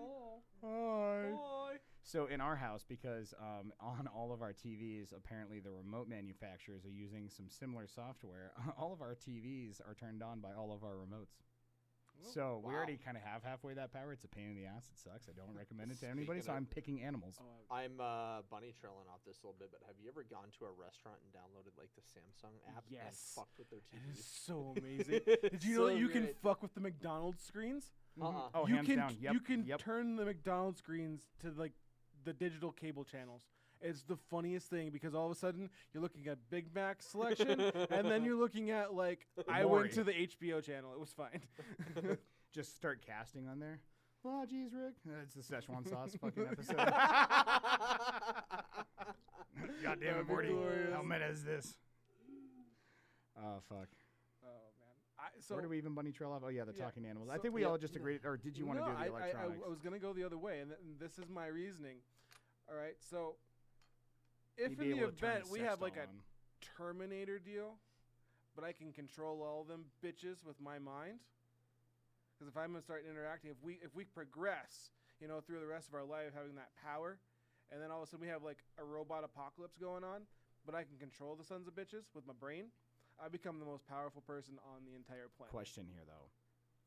Hi. So in our house, because on all of our TVs, apparently the remote manufacturers are using some similar software. All of our TVs are turned on by all of our remotes. So we already kind of have halfway that power. It's a pain in the ass. It sucks. I don't recommend it to anybody, so I'm picking animals. I'm bunny trailing off this a little bit, but have you ever gone to a restaurant and downloaded like the Samsung app and fucked with their It TVs? is so amazing. Did you know that you can fuck with the McDonald's screens? Oh, you hands can down. Yep. you can turn the McDonald's screens to like the digital cable channels. It's the funniest thing because all of a sudden you're looking at Big Mac selection and then you're looking at like I went to the HBO channel. It was fine. Just start casting on there. Oh, geez, Rick. It's the Szechuan sauce fucking episode. God damn it, Morty. How meta is this? Oh, fuck. Oh, man. So where do we even bunny trail off? Oh, yeah, the talking animals. I think we yeah, all just agreed. Or did you want to do the electronics? I was going to go the other way, and a is my reasoning. All right, so if You'd in be the able to turn event the we sex have like doll a on. Terminator deal, but I can control all of them bitches with my mind. Because if I'm gonna start interacting, if we progress, through the rest of our life having that power, and then all of a sudden we have like a robot apocalypse going on, but I can control the sons of bitches with my brain, I become the most powerful person on the entire planet. Question here, though.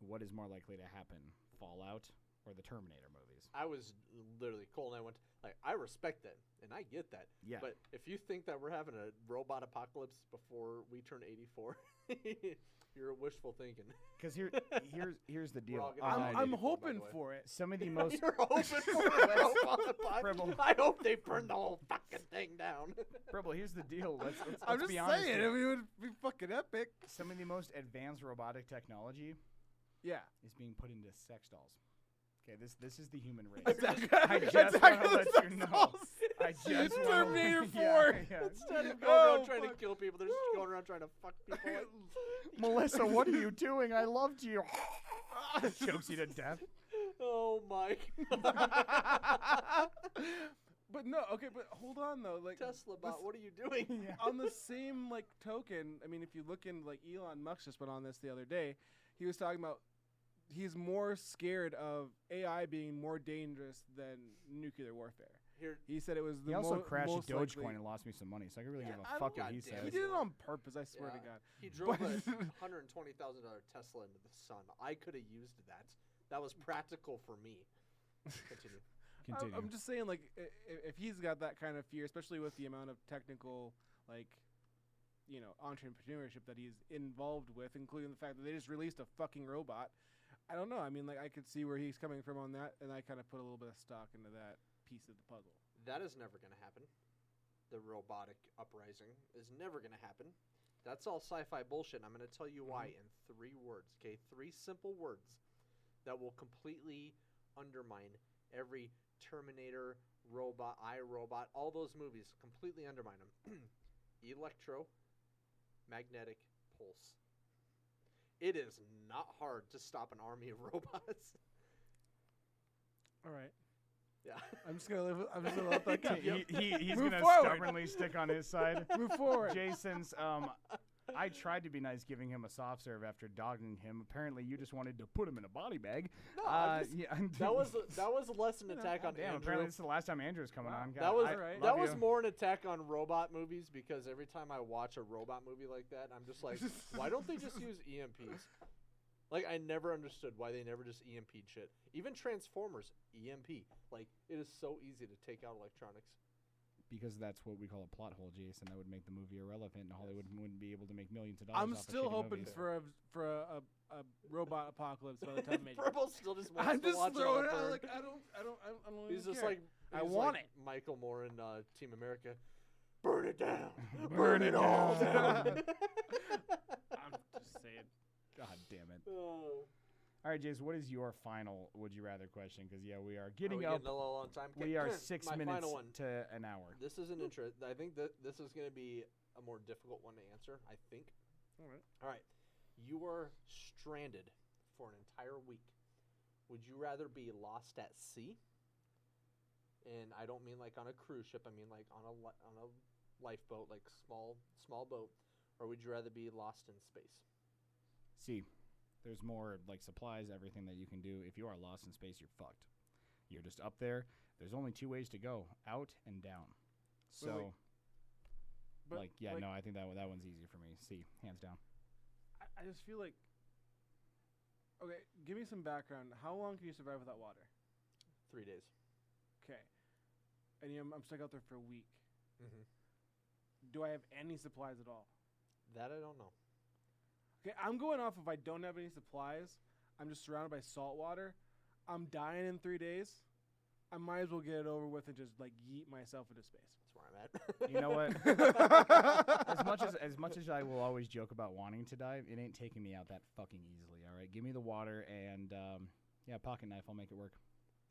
What is more likely to happen, Fallout or the Terminator movies? I was literally Cole and I went like I respect that and I get that. Yeah. But if you think that we're having a robot apocalypse before we turn 84, you're wishful thinking. Because here's the deal. I'm hoping for it. Some of the most You're hoping for a robot apocalypse. I hope they burn the whole fucking thing down. Preble, here's the deal. Let's I'm just be honest saying. here. I mean, it would be fucking epic. Some of the most advanced robotic technology is being put into sex dolls. Okay, this is the human race. I just want to let you know. I just want Terminator 4. Instead of going around trying to kill people, they're just going around trying to fuck people. Melissa, what are you doing? I loved you. Chokes you to death. Oh my. But no, okay, but hold on though. Like Tesla bot, what are you doing? On the same like token, I mean, if you look in like Elon Musk just went on this the other day, he was talking about he's more scared of AI being more dangerous than nuclear warfare. He said it was the He also crashed most Dogecoin likely. and lost me some money, so I can really give I a fuck don't what he goddamn says. He did it on purpose, I swear to God. He drove a $120,000 Tesla into the sun. I could have used that. That was practical for me. Continue. Continue. I'm just saying, like, if he's got that kind of fear, especially with the amount of technical, like, entrepreneurship that he's involved with, including the fact that they just released a fucking robot. I don't know. I mean, like, I could see where he's coming from on that, and I kind of put a little bit of stock into that piece of the puzzle. That is never going to happen. The robotic uprising is never going to happen. That's all sci-fi bullshit, and I'm going to tell you why in 3 words, okay? 3 simple words that will completely undermine every Terminator, robot, iRobot, all those movies, completely undermine them. Electromagnetic pulse. It is not hard to stop an army of robots. All right. Yeah. I'm just gonna let that go. He's Move gonna forward. stubbornly stick on his side. Move forward. Jason's. I tried to be nice, giving him a soft serve after dogging him. Apparently, you just wanted to put him in a body bag. No, Yeah, that was less an attack on damn, Andrew. apparently, this is the last time Andrew's coming on. God, That was right. that love was you. more an attack on robot movies because every time I watch a robot movie like that, I'm just like, why don't they just use EMPs? Like, I never understood why they never just EMP'd shit. Even Transformers, EMP. Like, it is so easy to take out electronics. Because that's what we call a plot hole, Jason. That would make the movie irrelevant, and Hollywood wouldn't be able to make millions of dollars. I'm off of still shitty hoping movies. for a robot apocalypse by the time it. Purple still just wants I'm to just watch throwing it it all out. burn. Like, I don't He's even just care. like I he's want like it. Michael Moore in Team America. Burn it down. Burn it all down. down. I'm just saying. God damn it. Oh. All right, Jason, what is your final would you rather question? Because, yeah, we are Are getting we up. getting a little on time? We are 6 My minutes final one. to an hour. This is an intro. I think that this is going to be a more difficult one to answer, I think. All right. All right. You are stranded for an entire week. Would you rather be lost at sea? And I don't mean like on a cruise ship. I mean like on a lifeboat, like small boat. Or would you rather be lost in space? See, there's more like supplies, everything that you can do. If you are lost in space, you're fucked. You're just up there. There's only 2 ways to go, out and down. So, But, I think that one's easier for me. See, hands down. I just feel like. Okay, give me some background. How long can you survive without water? 3 days. Okay, and I'm stuck out there for a week. Mm-hmm. Do I have any supplies at all? That I don't know. Okay, I'm going off if I don't have any supplies. I'm just surrounded by salt water. I'm dying in 3 days. I might as well get it over with and just like yeet myself into space. That's where I'm at. You know what? as much as I will always joke about wanting to die, it ain't taking me out that fucking easily. All right, give me the water and pocket knife. I'll make it work.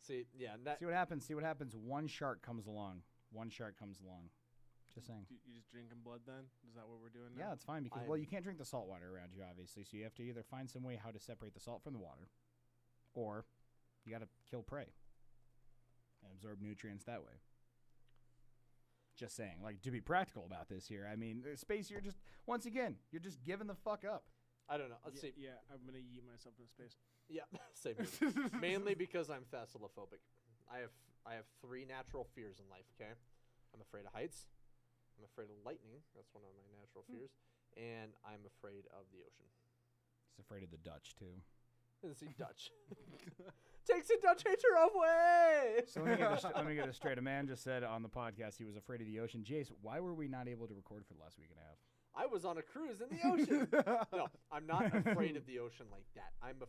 See, yeah. See what happens. See what happens. One shark comes along. Just saying. You just drinking blood then? Is that what we're doing now? Yeah, it's fine because you can't drink the salt water around you, obviously. So you have to either find some way how to separate the salt from the water, or you got to kill prey and absorb nutrients that way. Just saying, like, to be practical about this here. I mean, space. You're just you're just giving the fuck up. I don't know. Let's see. Yeah, I'm gonna yeet myself into space. Yeah, same here. Mainly because I'm thalassophobic. I have 3 natural fears in life. Okay, I'm afraid of heights. I'm afraid of lightning. That's one of my natural fears. And I'm afraid of the ocean. He's afraid of the Dutch too. Is he Dutch? Takes a Dutch hater away. So let me get this straight. A man just said on the podcast he was afraid of the ocean. Jace, why were we not able to record for the last week and a half? I was on a cruise in the ocean. No, I'm not afraid of the ocean like that. I'm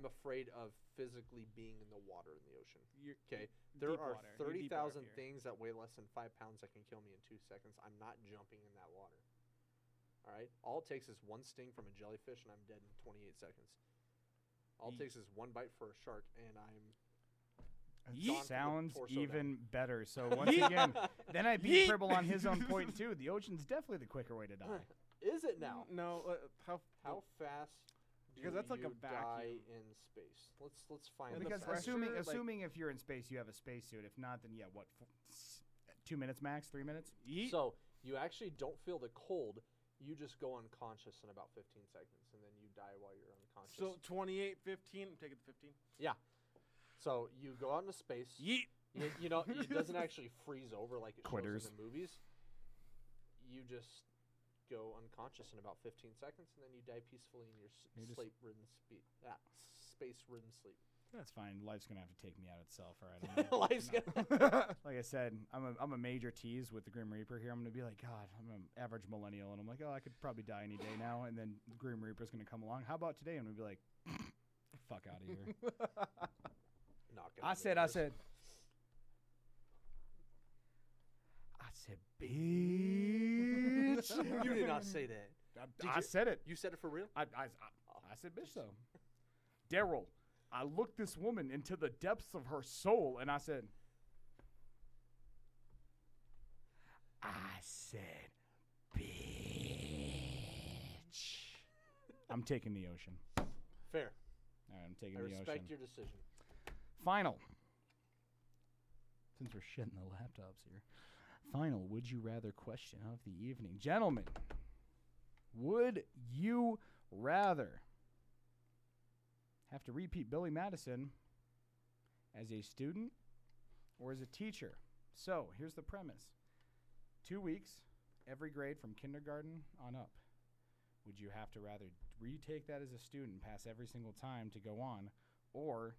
afraid of physically being in the water in the ocean. Okay, there are 30,000 things that weigh less than 5 pounds that can kill me in 2 seconds. I'm not jumping in that water. All right, all it takes is one sting from a jellyfish, and I'm dead in 28 seconds. All it takes is one bite for a shark, and I'm. gone from the Sounds torso even down. better. So once again, then I beat Pribble on his own point too. The ocean's definitely the quicker way to die. Is it now? No, How fast? Because that's like a you die vacuum. in space. Let's find. And the Because pressure, assuming if you're in space, you have a spacesuit. If not, then 2 minutes max, 3 minutes. So you actually don't feel the cold. You just go unconscious in about 15 seconds, and then you die while you're unconscious. So 28, 15. I'm taking the 15. yeah. So you go out into space. Yeet. You know, it doesn't actually freeze over like it Quitters. shows in the movies. You just go unconscious in about 15 seconds, and then you die peacefully in your space-ridden sleep. That's fine. Life's gonna have to take me out itself. All right. Life's gonna. Like I said, I'm a major tease with the Grim Reaper here. I'm gonna be like, God, I'm an average millennial, and I'm like, oh, I could probably die any day now. And then the Grim Reaper's gonna come along. How about today? And we'll be like, fuck out of here. I said, bitch. You did not say that. I said it. You said it for real? I said bitch though. Daryl, I looked this woman into the depths of her soul, and I said, bitch. I'm taking the ocean. Fair. All right, I'm taking I the ocean. respect your decision. Final. Since we're shitting the laptops here. Final would you rather question of the evening. Gentlemen, would you rather have to repeat Billy Madison as a student or as a teacher? So here's the premise. 2 weeks, every grade from kindergarten on up. Would you have to rather retake that as a student, pass every single time to go on, or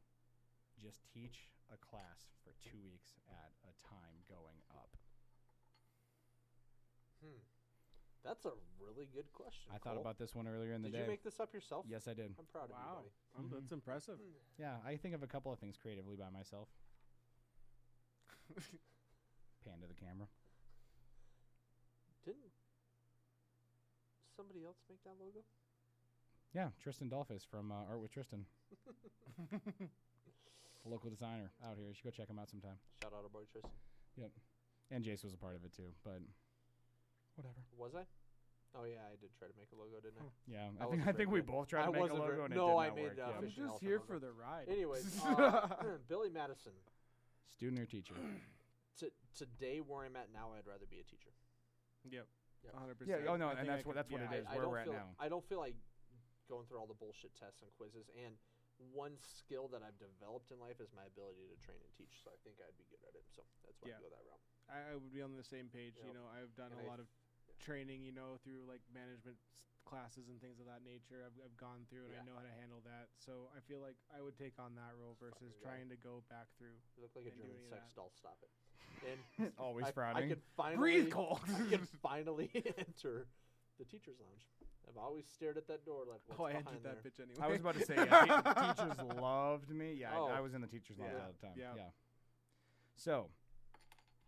just teach a class for 2 weeks at a time going up? That's a really good question. I thought about this one earlier in the day. Did you make this up yourself? Yes, I did. I'm proud of you, buddy. That's impressive. Yeah, I think of a couple of things creatively by myself. Pan to the camera. Didn't somebody else make that logo? Yeah, Tristan Dolphus from Art with Tristan. A local designer out here. You should go check him out sometime. Shout out our boy Tristan. Yep. And Jace was a part of it too, but whatever. Was I? Oh yeah, I did try to make a logo, didn't I? Yeah, I I wasn't think very we good. both tried I to make a wasn't logo very- and no, it did I not made, work. I'm Fishing just elephant here logo. for the ride. Anyways, Billy Madison. Student or teacher? Today, where I'm at now, I'd rather be a teacher. Yep. Yep. 100%. Yeah. Oh no, I and think that's I what could- it yeah, is. I Where don't we're at feel, now. I don't feel like going through all the bullshit tests and quizzes. And one skill that I've developed in life is my ability to train and teach. So I think I'd be good at it. So that's why I go that route. I would be on the same page. Yep. You know, I've done And a lot of training, you know, through like management classes and things of that nature. I've gone through and I know how to handle that. So I feel like I would take on that role versus trying to go back through. You look like a and do German any of sex that. doll. Stop it. And Always I frowning. could finally Breathe, Cole. I could finally enter the teacher's lounge. I've always stared at that door like, what's Oh, I behind entered there? that bitch anyway. I was about to say, yeah, teachers loved me. Yeah, Oh. I was in the teacher's lounge Yeah. all the time. Yeah. Yeah. So,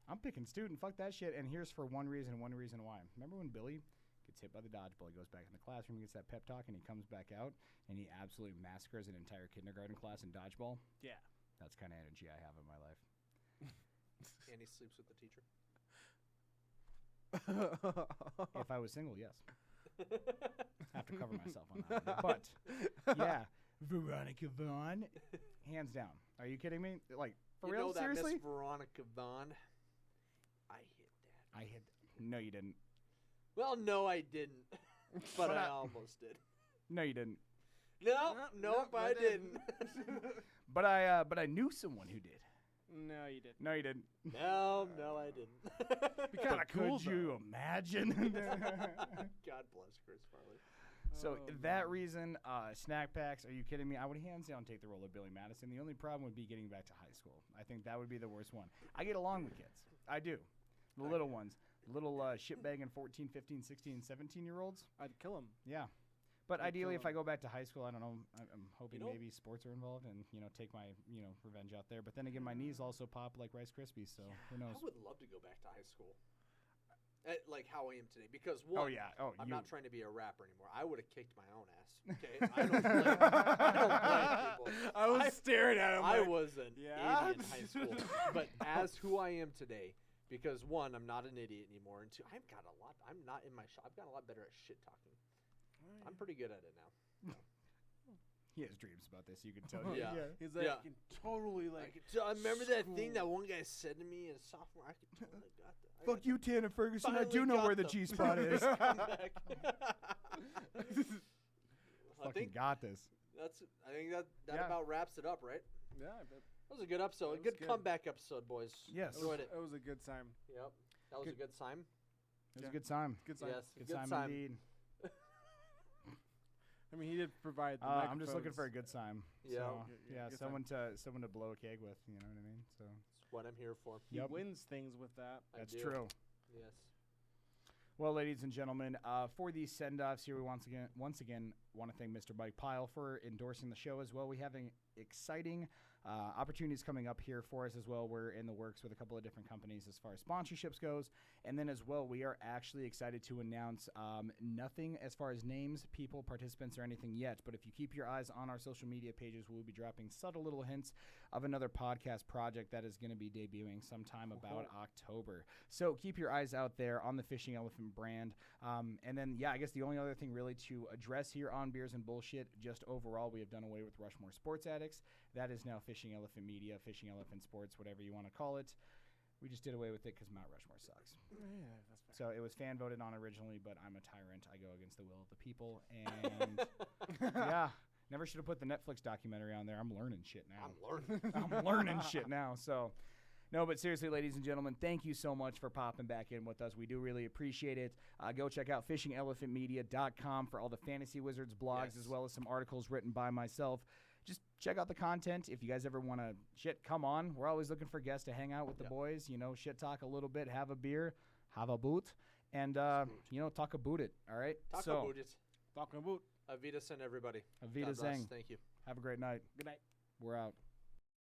I'm picking student. Fuck that shit. And here's for one reason why. Remember when Billy gets hit by the dodgeball? He goes back in the classroom, gets that pep talk, and he comes back out, and he absolutely massacres an entire kindergarten class in dodgeball? Yeah. That's kind of energy I have in my life. And he sleeps with the teacher. If I was single, yes. I have to cover myself on that one. But, yeah. Veronica Vaughn, hands down. Are you kidding me? Like, for you real? know that Seriously? Miss Veronica Vaughn. I hit that. I hit. No, you didn't. Well, no, I didn't. But I almost did. No, you didn't. Nope, I didn't. But I knew someone who did. No, you didn't. No, you didn't. No, I didn't. Be kinda But cool, could you imagine? God bless Chris Farley. So Oh, that man. reason, snack packs. Are you kidding me? I would hands down take the role of Billy Madison. The only problem would be getting back to high school. I think that would be the worst one. I get along with kids. I do. The little ones. Little shitbagging 14, 15, 16, 17-year-olds. I'd kill him. Yeah. But I'd ideally, kill if I him. go back to high school, I don't know. I'm hoping You know- maybe sports are involved and, take my, revenge out there. But then again, my knees also pop like Rice Krispies, so who knows? I would love to go back to high school. Like how I am today. Because, Oh, one, yeah. Oh, I'm you. not trying to be a rapper anymore. I would have kicked my own ass. Okay? I don't blame people. I was staring at him. I like, was an yeah? idiot in high school. But as who I am today, because one, I'm not an idiot anymore, and two, I've got a lot. I'm not in my shop. I've gotten a lot better at shit talking. I'm pretty good at it now. He has dreams about this, you can tell. Yeah. He's like, Yeah. I can totally like. I remember that thing school. that one guy said to me in sophomore. I could totally got that. I Fuck got you, Tanner Ferguson. I Finally do know got where the the G spot is. that comeback. I Fucking think got this. I think that Yeah. about wraps it up, right? Yeah, but That was a good episode. That A good was good. comeback episode, boys. Yes. Enjoyed it. it was a good time. Yep. That was Good. a good time. It was Yeah. a good time. Good time. Yes. Good good time time. indeed. I mean, he did provide the I'm just looking microphones. for a good time. Yeah. So, Yeah, good someone to blow a keg with. You know what I mean? So That's what I'm here for. He Yep. wins things with that. that's do. true. Yes. Well, ladies and gentlemen, for these send-offs here, we once again want to thank Mr. Mike Pyle for endorsing the show as well. We have exciting opportunities coming up here for us as well. We're in the works with a couple of different companies as far as sponsorships goes. And then as well, we are actually excited to announce nothing as far as names, people, participants, or anything yet. But if you keep your eyes on our social media pages, we'll be dropping subtle little hints of another podcast project that is going to be debuting sometime about October. So keep your eyes out there on the Fishing Elephant brand. And then, I guess the only other thing really to address here on Beers and Bullshit, just overall, we have done away with Rushmore Sports Addicts. That is now Fishing Elephant Media, Fishing Elephant Sports, whatever you want to call it. We just did away with it because Mount Rushmore sucks. Yeah, that's fair. So it was fan voted on originally, but I'm a tyrant. I go against the will of the people. And never should have put the Netflix documentary on there. I'm learning shit now. I'm learning shit now. So, no, but seriously, ladies and gentlemen, thank you so much for popping back in with us. We do really appreciate it. Go check out fishingelephantmedia.com for all the Fantasy Wizards blogs, as well as some articles written by myself. Just check out the content. If you guys ever want to come on. We're always looking for guests to hang out with the boys, shit talk a little bit, have a beer, have a boot, and, talk about it, all right? Talk about it. Talking about. Avita and everybody. Avita God bless. Zeng. Thank you. Have a great night. Good night. We're out.